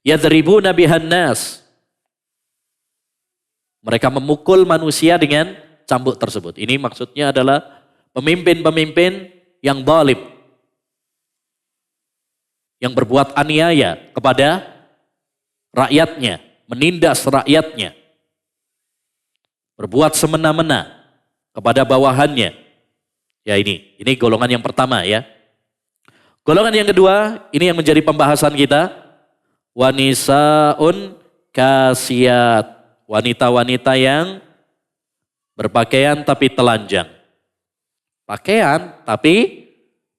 Speaker 2: Yadribuna bihan nas. Mereka memukul manusia dengan cambuk tersebut. Ini maksudnya adalah pemimpin-pemimpin yang zalim, yang berbuat aniaya kepada rakyatnya, menindas rakyatnya, berbuat semena-mena kepada bawahannya. Ya ini golongan yang pertama ya. Golongan yang kedua, ini yang menjadi pembahasan kita, wanisaun kasiyat, wanita-wanita yang berpakaian tapi telanjang. Pakaian tapi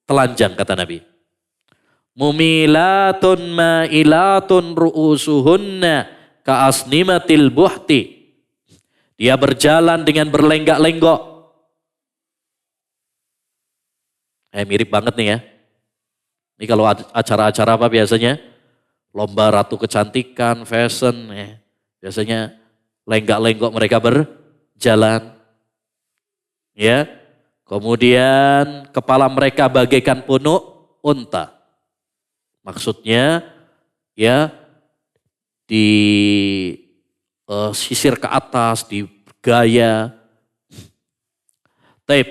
Speaker 2: telanjang kata Nabi. Mumilatun ma'ilatun ru'usuhunna ka'asnimatil buhti. Dia berjalan dengan berlenggak-lenggok. Mirip banget nih ya. Ini kalau acara-acara apa biasanya? Lomba ratu kecantikan, fashion. Biasanya lenggak-lenggok mereka berjalan. Ya. Kemudian kepala mereka bagaikan punuk unta. Maksudnya ya di sisir ke atas, di gaya. Taib.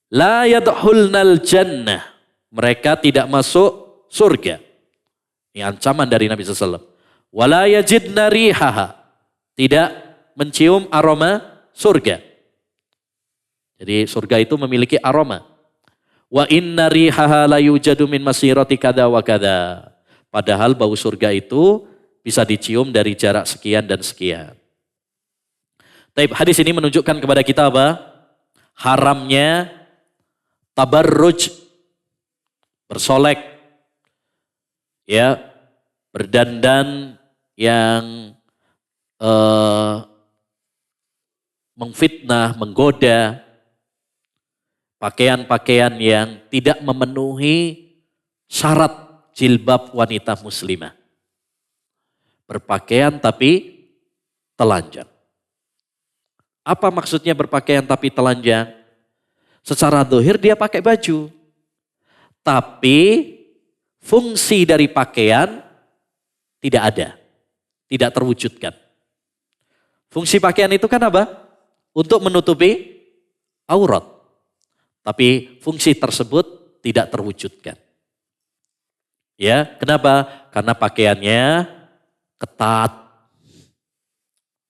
Speaker 2: La yadkhulnal jannah. Mereka tidak masuk surga. Ini ancaman dari Nabi SAW. Wala yajidna rihaha. Tidak mencium aroma surga. Jadi surga itu memiliki aroma. Wa inna rihaha la yujadu min masirati kada wa kada. Padahal bau surga itu bisa dicium dari jarak sekian dan sekian. Taib, hadis ini menunjukkan kepada kita apa? Haramnya tabarruj, bersolek, ya, berdandan yang mengfitnah, menggoda, pakaian-pakaian yang tidak memenuhi syarat jilbab wanita muslimah. Berpakaian tapi telanjang. Apa maksudnya berpakaian tapi telanjang? Secara zahir dia pakai baju. Tapi fungsi dari pakaian tidak ada. Tidak terwujudkan. Fungsi pakaian itu kan apa? Untuk menutupi aurat. Tapi fungsi tersebut tidak terwujudkan. Ya, kenapa? Karena pakaiannya ketat.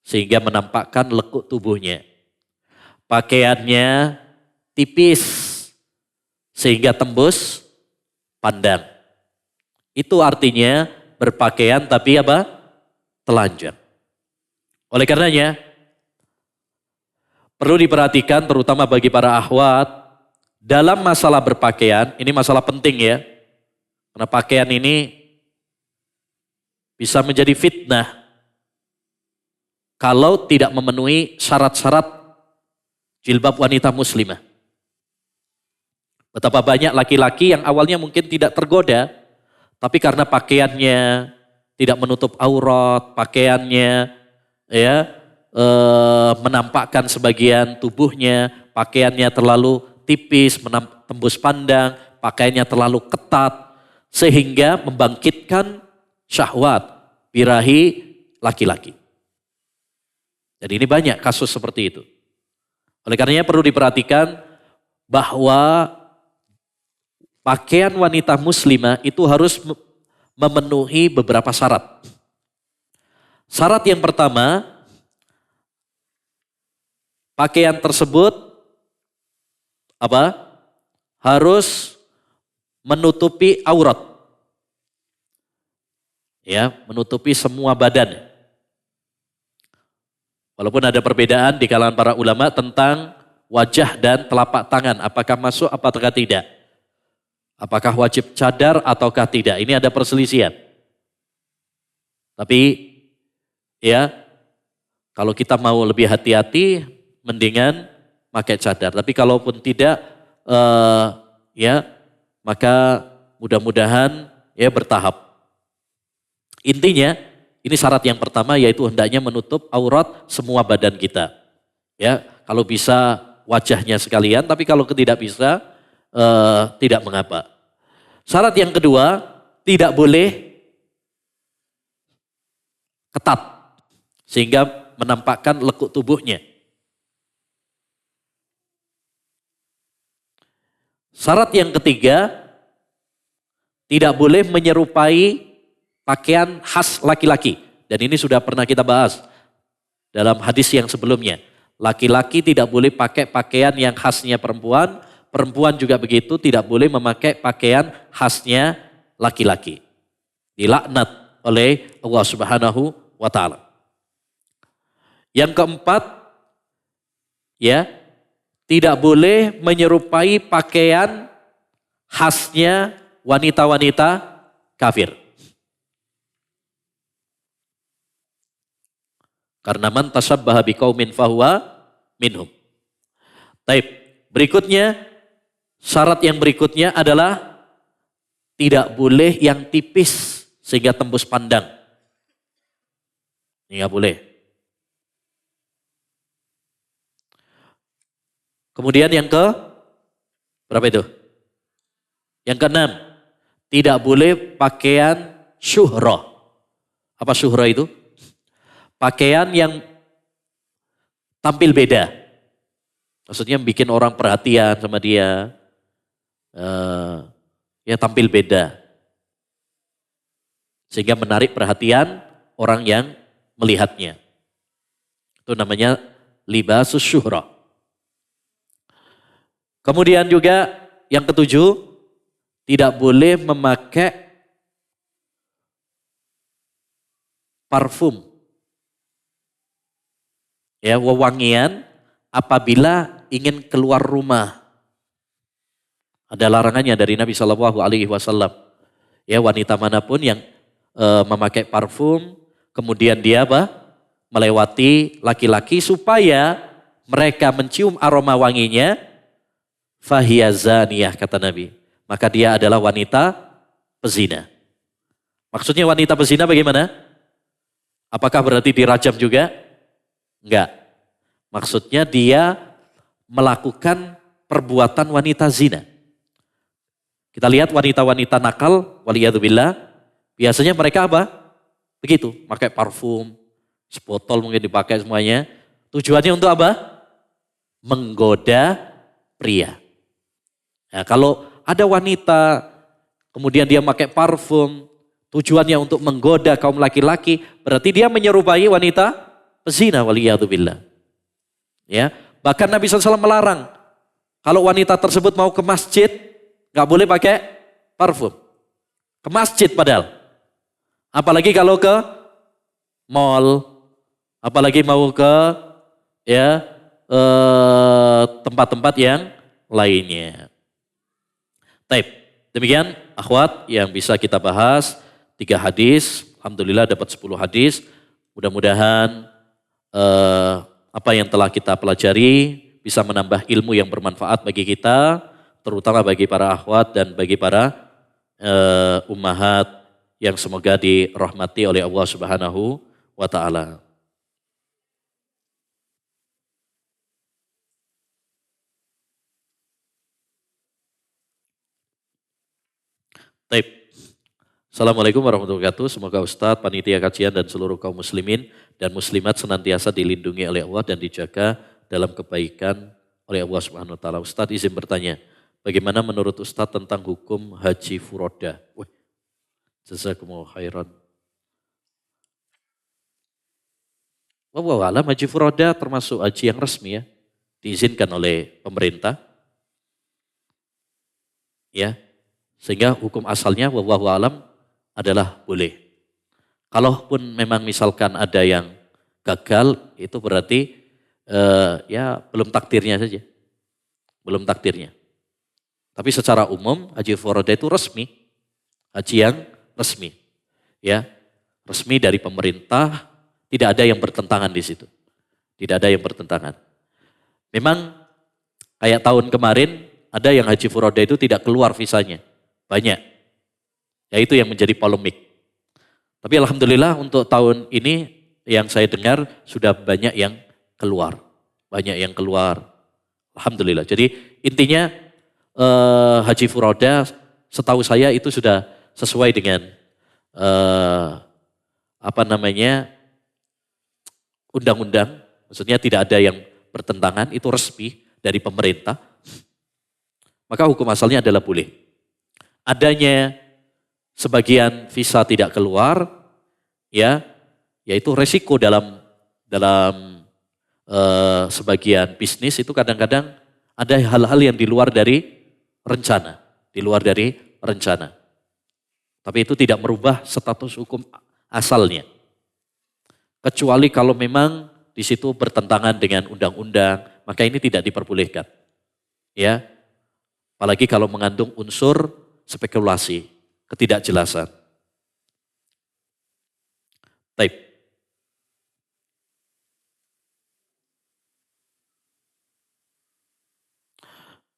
Speaker 2: Sehingga menampakkan lekuk tubuhnya. Pakaiannya tipis. Sehingga tembus pandang. Itu artinya berpakaian tapi apa? Telanjang. Oleh karenanya, perlu diperhatikan terutama bagi para akhwat, dalam masalah berpakaian, ini masalah penting ya. Karena pakaian ini bisa menjadi fitnah kalau tidak memenuhi syarat-syarat jilbab wanita muslimah. Betapa banyak laki-laki yang awalnya mungkin tidak tergoda, tapi karena pakaiannya tidak menutup aurat, pakaiannya ya menampakkan sebagian tubuhnya, pakaiannya terlalu tipis, tembus pandang, pakaiannya terlalu ketat, sehingga membangkitkan syahwat birahi laki-laki. Jadi ini banyak kasus seperti itu. Oleh karenanya perlu diperhatikan bahwa pakaian wanita muslimah itu harus memenuhi beberapa syarat. Syarat yang pertama, pakaian tersebut harus menutupi aurat. Ya, menutupi semua badan. Walaupun ada perbedaan di kalangan para ulama tentang wajah dan telapak tangan, apakah masuk apakah tidak. Apakah wajib cadar ataukah tidak, ini ada perselisihan. Tapi ya, kalau kita mau lebih hati-hati, mendingan pakai cadar. Tapi kalaupun tidak, ya maka mudah-mudahan ya bertahap. Intinya, ini syarat yang pertama yaitu hendaknya menutup aurat semua badan kita. Ya, kalau bisa wajahnya sekalian, tapi kalau tidak bisa tidak mengapa. Syarat yang kedua, tidak boleh ketat sehingga menampakkan lekuk tubuhnya. Syarat yang ketiga, tidak boleh menyerupai pakaian khas laki-laki. Dan ini sudah pernah kita bahas dalam hadis yang sebelumnya. Laki-laki tidak boleh pakai pakaian yang khasnya perempuan. Perempuan juga begitu, tidak boleh memakai pakaian khasnya laki-laki. Dilaknat oleh Allah Subhanahu wa ta'ala. Yang keempat, ya, tidak boleh menyerupai pakaian khasnya wanita-wanita kafir. Karena man tashabbaha biqaumin fahuwa minhum. Taib. Berikutnya, Syarat yang berikutnya adalah tidak boleh yang tipis sehingga tembus pandang. Ini nggak boleh. Kemudian yang ke berapa itu? Yang keenam, tidak boleh pakaian syuhrah. Apa syuhrah itu? Pakaian yang tampil beda. Maksudnya bikin orang perhatian sama dia. Ya tampil beda. Sehingga menarik perhatian orang yang melihatnya. Itu namanya libasus syuhrah. Kemudian juga yang ketujuh, tidak boleh memakai parfum. Ya, wewangian apabila ingin keluar rumah. Ada larangannya dari Nabi Shallallahu Alaihi Wasallam. Ya, wanita manapun yang memakai parfum, kemudian dia melewati laki-laki supaya mereka mencium aroma wanginya, fahiyazaniyah kata Nabi. Maka dia adalah wanita pezina. Maksudnya wanita pezina bagaimana? Apakah berarti dirajam juga? Enggak. Maksudnya dia melakukan perbuatan wanita zina. Kita lihat wanita-wanita nakal, waliyadzubillah, biasanya mereka apa? Begitu, pakai parfum, sebotol mungkin dipakai semuanya. Tujuannya untuk apa? Menggoda pria. Nah, kalau ada wanita, kemudian dia pakai parfum, tujuannya untuk menggoda kaum laki-laki, berarti dia menyerupai wanita pezina, waliyadzubillah. Ya, bahkan Nabi SAW melarang, kalau wanita tersebut mau ke masjid, nggak boleh pakai parfum. Ke masjid padahal. Apalagi kalau ke mall, apalagi mau ke ya tempat-tempat yang lainnya. Taib. Demikian akhwat yang bisa kita bahas 3 hadis. Alhamdulillah dapat 10 hadis. Mudah-mudahan apa yang telah kita pelajari bisa menambah ilmu yang bermanfaat bagi kita, terutama bagi para akhwat dan bagi para ummahat yang semoga dirahmati oleh Allah Subhanahu wa taala. Taib. Assalamualaikum warahmatullahi wabarakatuh. Semoga Ustadz, panitia kajian dan seluruh kaum muslimin dan muslimat senantiasa dilindungi oleh Allah dan dijaga dalam kebaikan oleh Allah Subhanahu wa taala. Ustadz izin bertanya, bagaimana menurut Ustadz tentang hukum haji furoda? Wih, jazakumullah khairan. Wallahualam haji furoda termasuk haji yang resmi ya, diizinkan oleh pemerintah. Ya, sehingga hukum asalnya wallahualam adalah boleh. Kalaupun memang misalkan ada yang gagal, itu berarti ya belum takdirnya saja. Belum takdirnya. Tapi secara umum haji furoda itu resmi. Haji yang resmi. Ya, resmi dari pemerintah, tidak ada yang bertentangan di situ. Tidak ada yang bertentangan. Memang kayak tahun kemarin ada yang haji furoda itu tidak keluar visanya. Banyak. Ya itu yang menjadi polemik. Tapi alhamdulillah untuk tahun ini yang saya dengar sudah banyak yang keluar. Banyak yang keluar. Alhamdulillah. Jadi intinya haji furoda setahu saya itu sudah sesuai dengan undang-undang. Maksudnya tidak ada yang bertentangan, itu resmi dari pemerintah. Maka hukum asalnya adalah boleh. Adanya sebagian visa tidak keluar, ya, yaitu resiko dalam sebagian bisnis itu kadang-kadang ada hal-hal yang di luar dari rencana, Tapi itu tidak merubah status hukum asalnya. Kecuali kalau memang di situ bertentangan dengan undang-undang, maka ini tidak diperbolehkan. Ya, apalagi kalau mengandung unsur spekulasi, ketidakjelasan. Taib.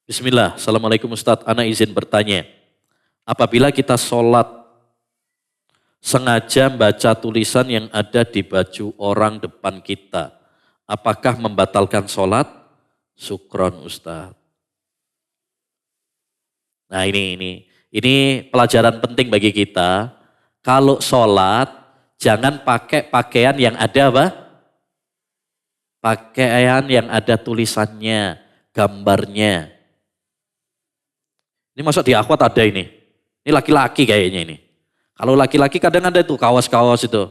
Speaker 2: Bismillah. Assalamualaikum Ustadz. Ana izin bertanya. Apabila kita sholat sengaja baca tulisan yang ada di baju orang depan kita, apakah membatalkan sholat? Syukron Ustadz. Nah ini pelajaran penting bagi kita. Kalau sholat jangan pakai pakaian yang ada apa? Pakaian yang ada tulisannya, gambarnya. Ini masuk di akhwat ada ini. Ini laki-laki kayaknya ini. Kalau laki-laki kadang ada tuh kaos-kaos itu.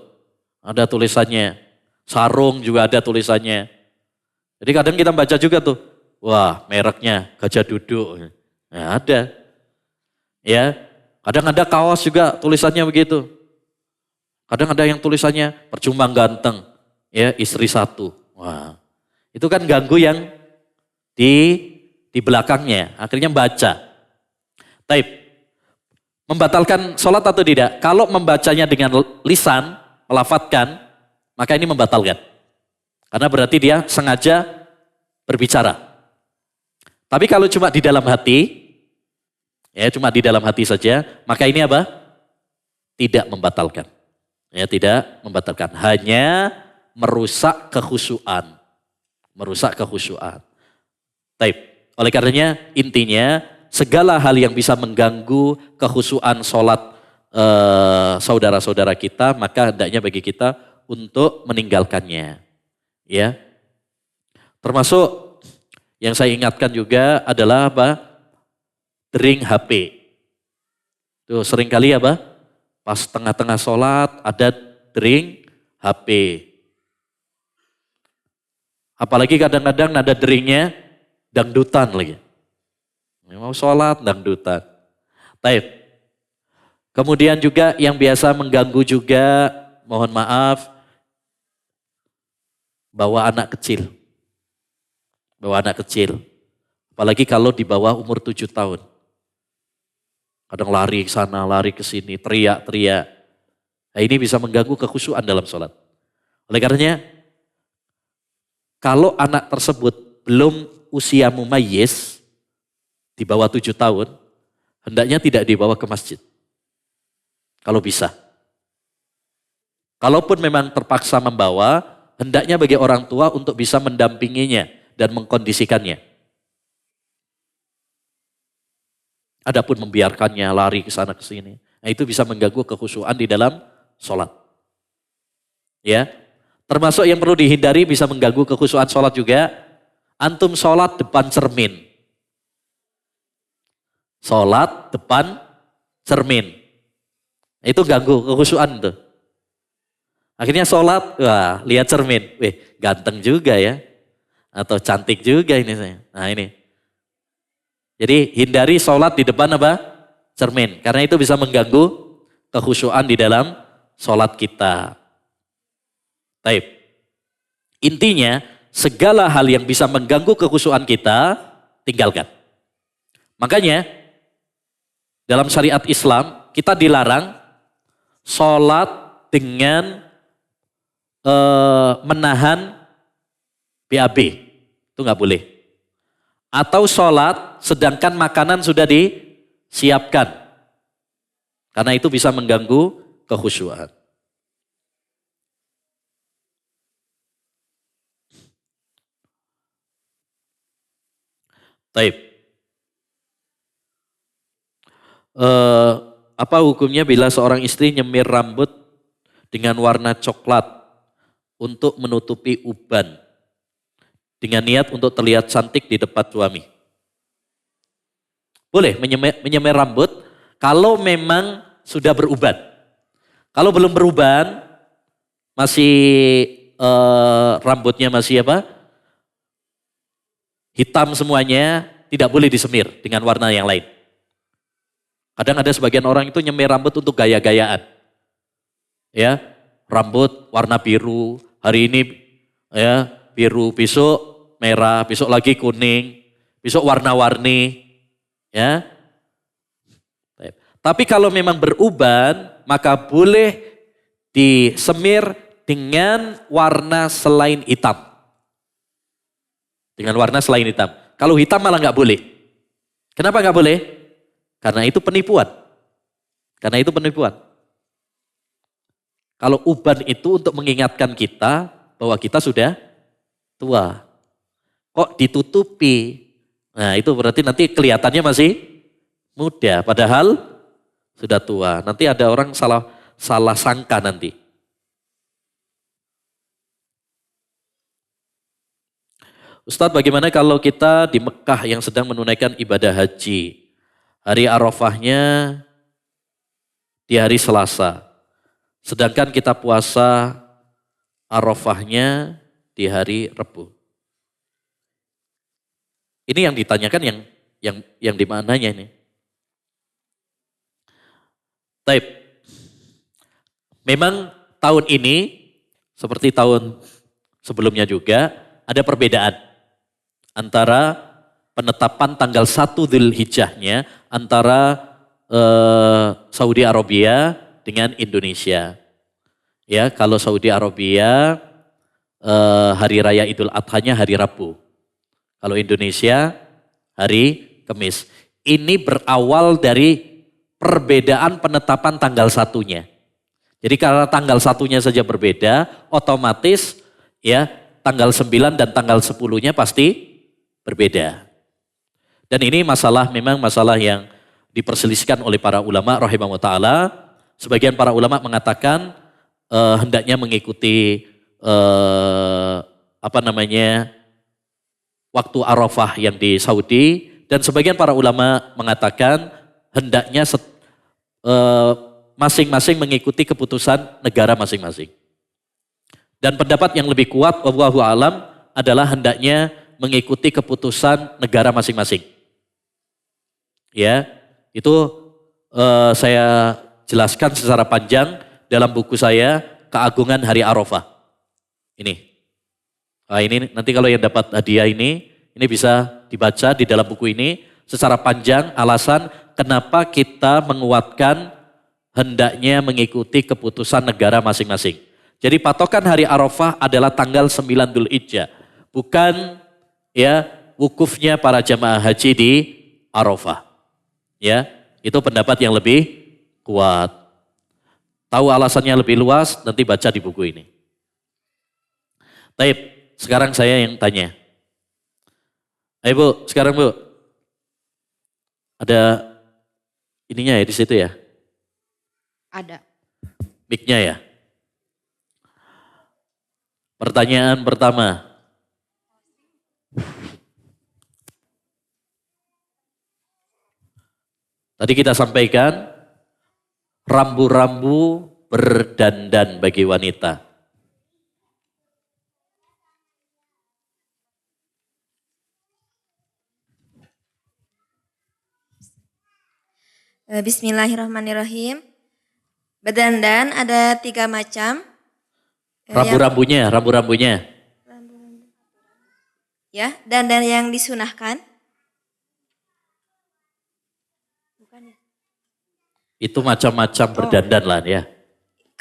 Speaker 2: Ada tulisannya. Sarung juga ada tulisannya. Jadi kadang kita baca juga tuh. Wah, mereknya Gajah Duduk. Nah, ada. Ya, kadang ada kaos juga tulisannya begitu. Kadang ada yang tulisannya percuma ganteng. Ya, istri satu. Wah, itu kan ganggu yang di belakangnya. Akhirnya baca. Taib, membatalkan sholat atau tidak? Kalau membacanya dengan lisan, melafadzkan, maka ini membatalkan. Karena berarti dia sengaja berbicara. Tapi kalau cuma di dalam hati, ya cuma di dalam hati saja, maka ini apa? Tidak membatalkan. Ya tidak membatalkan. Hanya merusak kekhusyuan. Merusak kekhusyuan. Taib. Oleh karenanya intinya, segala hal yang bisa mengganggu kekhusyuan sholat saudara-saudara kita, maka hendaknya bagi kita untuk meninggalkannya. Ya, termasuk yang saya ingatkan juga adalah apa? Dering HP. Tuh seringkali apa? Pas tengah-tengah sholat ada dering HP. Apalagi kadang-kadang nada deringnya dangdutan lagi. Mau sholat, dangdutan. Taib. Kemudian juga yang biasa mengganggu juga, mohon maaf, bawa anak kecil. Bawa anak kecil. Apalagi kalau di bawah umur 7 tahun. Kadang lari ke sana, lari ke sini, teriak-teriak. Nah, ini bisa mengganggu kekhusyuan dalam sholat. Oleh karenanya, kalau anak tersebut belum usia mumayyiz, di bawah 7 tahun, hendaknya tidak dibawa ke masjid. Kalau bisa. Kalaupun memang terpaksa membawa, hendaknya bagi orang tua untuk bisa mendampinginya dan mengkondisikannya. Adapun membiarkannya lari ke sana ke sini, nah itu bisa mengganggu kekhusyuan di dalam sholat. Ya, termasuk yang perlu dihindari bisa mengganggu kekhusyuan sholat juga, antum sholat depan cermin. Sholat depan cermin. Itu ganggu kekhusyuan tuh. Akhirnya sholat, wah lihat cermin. Wih ganteng juga ya. Atau cantik juga ini saya. Nah ini. Jadi hindari sholat di depan apa? Cermin. Karena itu bisa mengganggu kekhusyuan di dalam sholat kita. Taib. Intinya segala hal yang bisa mengganggu kekhusyuan kita, tinggalkan. Makanya dalam syariat Islam kita dilarang sholat dengan menahan BAB. Itu nggak boleh. Atau sholat sedangkan makanan sudah disiapkan. Karena itu bisa mengganggu kekhusyuan. Taib. Apa hukumnya bila seorang istri nyemir rambut dengan warna coklat untuk menutupi uban dengan niat untuk terlihat cantik di depan suami? Boleh menyemir rambut kalau memang sudah beruban. Kalau belum beruban, masih rambutnya masih apa? Hitam semuanya, tidak boleh disemir dengan warna yang lain. Kadang ada sebagian orang itu nyemir rambut untuk gaya-gayaan. Ya, rambut warna biru, hari ini ya biru, besok merah, besok lagi kuning, besok warna-warni. Ya. Tapi kalau memang beruban, maka boleh disemir dengan warna selain hitam. Dengan warna selain hitam. Kalau hitam malah nggak boleh. Kenapa nggak boleh? Karena itu penipuan. Karena itu penipuan. Kalau uban itu untuk mengingatkan kita bahwa kita sudah tua. Kok ditutupi? Nah itu berarti nanti kelihatannya masih muda. Padahal sudah tua. Nanti ada orang salah sangka nanti. Ustadz, bagaimana kalau kita di Mekah yang sedang menunaikan ibadah haji? Hari Arafahnya di hari Selasa. Sedangkan kita puasa Arafahnya di hari Rabu. Ini yang ditanyakan yang di mananya ini. Taib. Memang tahun ini seperti tahun sebelumnya juga ada perbedaan antara penetapan tanggal 1 Dzulhijjahnya antara Saudi Arabia dengan Indonesia. Ya, kalau Saudi Arabia hari raya Idul Adha-nya hari Rabu. Kalau Indonesia hari Kamis. Ini berawal dari perbedaan penetapan tanggal 1-nya. Jadi karena tanggal 1-nya saja berbeda, otomatis ya tanggal 9 dan tanggal 10-nya pasti berbeda. Dan ini memang masalah yang diperselisihkan oleh para ulama rahimahullah ta'ala. Sebagian para ulama mengatakan hendaknya mengikuti waktu Arafah yang di Saudi, dan sebagian para ulama mengatakan hendaknya masing-masing mengikuti keputusan negara masing-masing. Dan pendapat yang lebih kuat wallahu alam adalah hendaknya mengikuti keputusan negara masing-masing. Ya, itu saya jelaskan secara panjang dalam buku saya Keagungan Hari Arafah. Ini. Nah, ini nanti kalau yang dapat hadiah ini bisa dibaca di dalam buku ini secara panjang alasan kenapa kita menguatkan hendaknya mengikuti keputusan negara masing-masing. Jadi patokan hari Arafah adalah tanggal 9 Dzulhijjah, bukan ya wukufnya para jamaah haji di Arafah. Ya, itu pendapat yang lebih kuat. Tahu alasannya lebih luas, nanti baca di buku ini. Taib, sekarang saya yang tanya. Ayo Bu, sekarang Bu. Ada ininya ya di situ ya?
Speaker 3: Ada.
Speaker 2: Mic-nya ya? Pertanyaan pertama. Tadi kita sampaikan rambu-rambu berdandan bagi wanita.
Speaker 3: Bismillahirrahmanirrahim. Berdandan ada 3 macam.
Speaker 2: Rambu-rambunya.
Speaker 3: Ya, dandan yang disunahkan. Bukan ya?
Speaker 2: Itu macam-macam berdandan lah ya.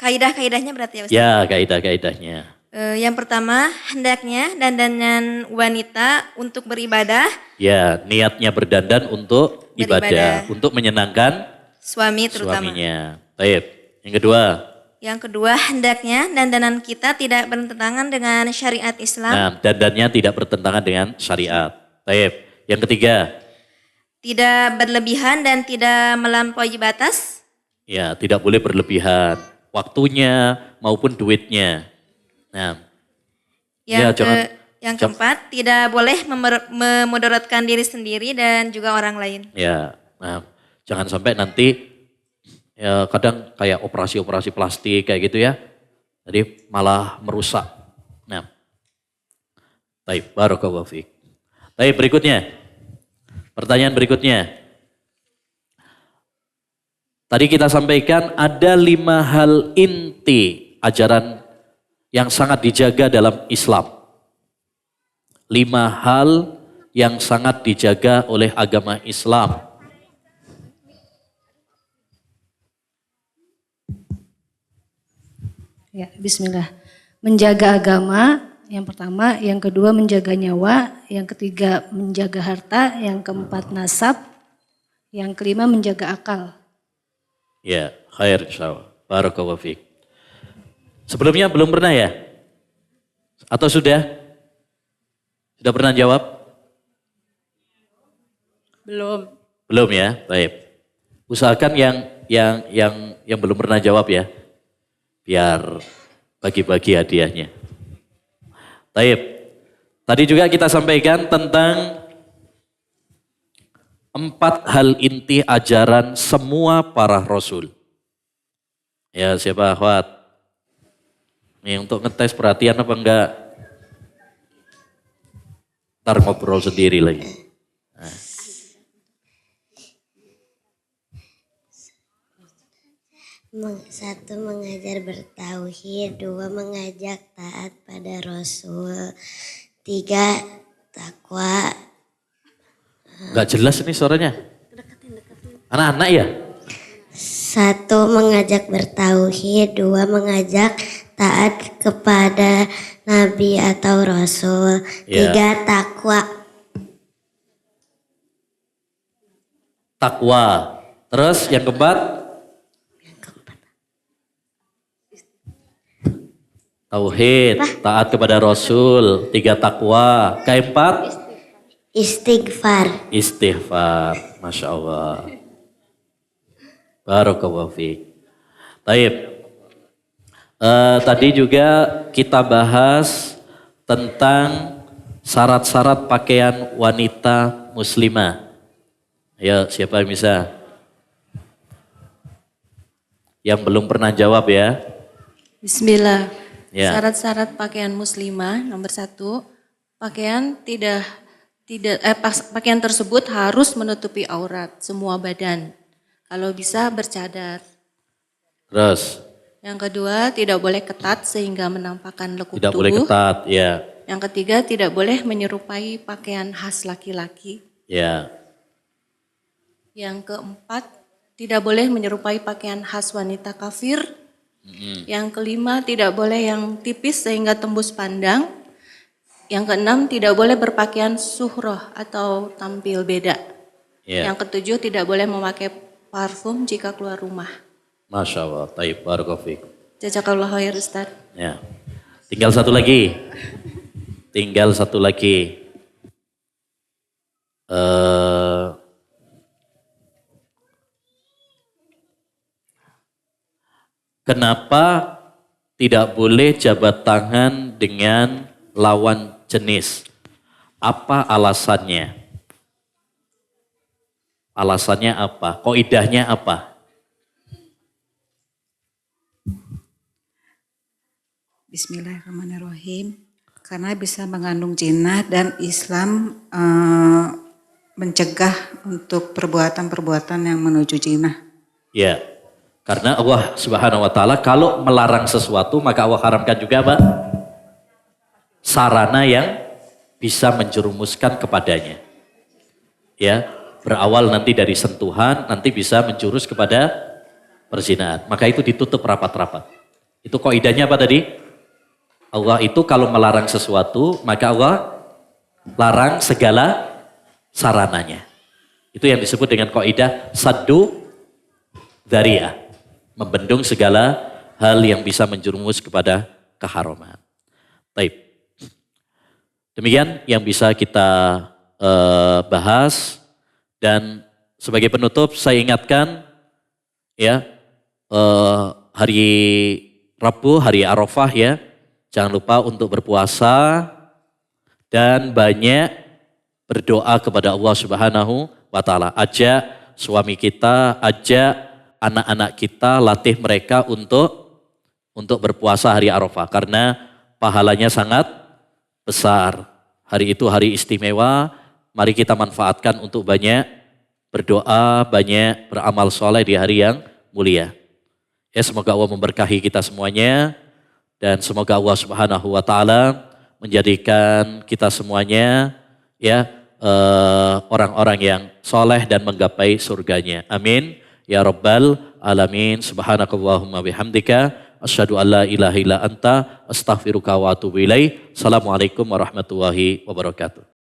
Speaker 3: Kaidah-kaidahnya berarti ya Ustaz?
Speaker 2: Ya, kaidah-kaidahnya.
Speaker 3: Yang pertama, hendaknya dandanan wanita untuk beribadah.
Speaker 2: Ya, niatnya berdandan untuk ibadah, untuk menyenangkan
Speaker 3: suami terutama.
Speaker 2: Suaminya. Baik. Yang kedua.
Speaker 3: Yang kedua, hendaknya dandanan kita tidak bertentangan dengan syariat Islam.
Speaker 2: Nah, dandannya tidak bertentangan dengan syariat. Baik. Yang ketiga.
Speaker 3: Tidak berlebihan dan tidak melampaui batas.
Speaker 2: Ya, tidak boleh berlebihan. Waktunya maupun duitnya. Nah.
Speaker 3: Yang keempat, tidak boleh memudaratkan diri sendiri dan juga orang lain.
Speaker 2: Ya, nah, jangan sampai nanti ya kadang kayak operasi-operasi plastik kayak gitu ya. Jadi malah merusak. Nah. Baik, barakallahu fiik. Baik, berikutnya. Pertanyaan berikutnya. Tadi kita sampaikan ada 5 hal inti ajaran yang sangat dijaga dalam Islam. 5 hal yang sangat dijaga oleh agama Islam.
Speaker 4: Ya, bismillah. Menjaga agama, yang pertama, yang kedua menjaga nyawa, yang ketiga menjaga harta, yang keempat nasab, Yang kelima menjaga akal.
Speaker 2: Ya, khair insyaallah. Barakallahu fiik. Sebelumnya belum pernah ya? Atau sudah? Sudah pernah jawab?
Speaker 5: Belum.
Speaker 2: Belum ya? Baik. Usahakan yang belum pernah jawab ya. Biar bagi-bagi hadiahnya. Baik. Tadi juga kita sampaikan tentang 4 hal inti ajaran semua para rasul. Ya, siapa akhwat? Ini untuk ngetes perhatian apa enggak? Ntar ngobrol sendiri lagi. Nah.
Speaker 6: Satu, mengajar bertauhid. 2, mengajak taat pada Rasul. 3, takwa.
Speaker 2: Enggak jelas ini suaranya. Anak-anak ya?
Speaker 6: 1, mengajak bertauhid. 2, mengajak taat kepada Nabi atau Rasul. 3, takwa.
Speaker 2: Takwa. Terus yang keempat? Tauhid, taat kepada Rasul. 3, takwa. Keempat?
Speaker 6: Istighfar.
Speaker 2: Istighfar. Masya Allah. Barakallahu fiik. Taib. Tadi juga kita bahas tentang syarat-syarat pakaian wanita muslimah. Ayo, siapa yang bisa? Yang belum pernah jawab ya.
Speaker 5: Bismillah.
Speaker 2: Ya.
Speaker 5: Syarat-syarat pakaian muslimah nomor 1, pakaian pakaian tersebut harus menutupi aurat semua badan. Kalau bisa bercadar.
Speaker 2: Terus?
Speaker 5: Yang kedua, tidak boleh ketat sehingga menampakkan lekuk
Speaker 2: Tidak
Speaker 5: tubuh.
Speaker 2: boleh ketat, ya.
Speaker 5: Yang ketiga, tidak boleh menyerupai pakaian khas laki-laki.
Speaker 2: Ya.
Speaker 5: Yang keempat, tidak boleh menyerupai pakaian khas wanita kafir. Yang kelima, tidak boleh yang tipis sehingga tembus pandang. Yang keenam, tidak boleh berpakaian suhroh atau tampil beda.
Speaker 2: Ya.
Speaker 5: Yang ketujuh, tidak boleh memakai parfum jika keluar rumah.
Speaker 2: Masya Allah, taib, barakallahu fiik.
Speaker 5: Jazakallah khair Ustaz.
Speaker 2: Ya. Tinggal satu lagi. Tinggal satu lagi. Kenapa tidak boleh jabat tangan dengan lawan jenis? Apa alasannya? Alasannya apa? Kaidahnya apa?
Speaker 7: Bismillahirrahmanirrahim. Karena bisa mengandung jinah dan Islam mencegah untuk perbuatan-perbuatan yang menuju jinah.
Speaker 2: Ya, karena Allah Subhanahu wa taala kalau melarang sesuatu maka Allah haramkan juga apa? Sarana yang bisa menjerumuskan kepadanya. Ya, berawal nanti dari sentuhan, nanti bisa menjurus kepada perzinahan. Maka itu ditutup rapat-rapat. Itu kaidahnya apa tadi? Allah itu kalau melarang sesuatu, maka Allah larang segala sarananya. Itu yang disebut dengan kaidah saddu dzari'ah. Membendung segala hal yang bisa menjerumus kepada keharaman. Baik. Demikian yang bisa kita bahas. Dan sebagai penutup saya ingatkan ya hari Rabu, hari Arafah ya. Jangan lupa untuk berpuasa dan banyak berdoa kepada Allah Subhanahu wa taala. Ajak suami kita, ajak anak-anak kita, latih mereka untuk berpuasa hari Arafah karena pahalanya sangat besar. Hari itu hari istimewa, mari kita manfaatkan untuk banyak berdoa, banyak beramal soleh di hari yang mulia. Ya, semoga Allah memberkahi kita semuanya. Dan semoga Allah Subhanahu wa taala menjadikan kita semuanya ya orang-orang yang soleh dan menggapai surganya. Amin. Ya Rabbal Alamin. Subhanakallahumma bihamdika. Asyhadu an la ilaha illa anta. Astaghfiruka wa atubu ilaih. Assalamualaikum warahmatullahi wabarakatuh.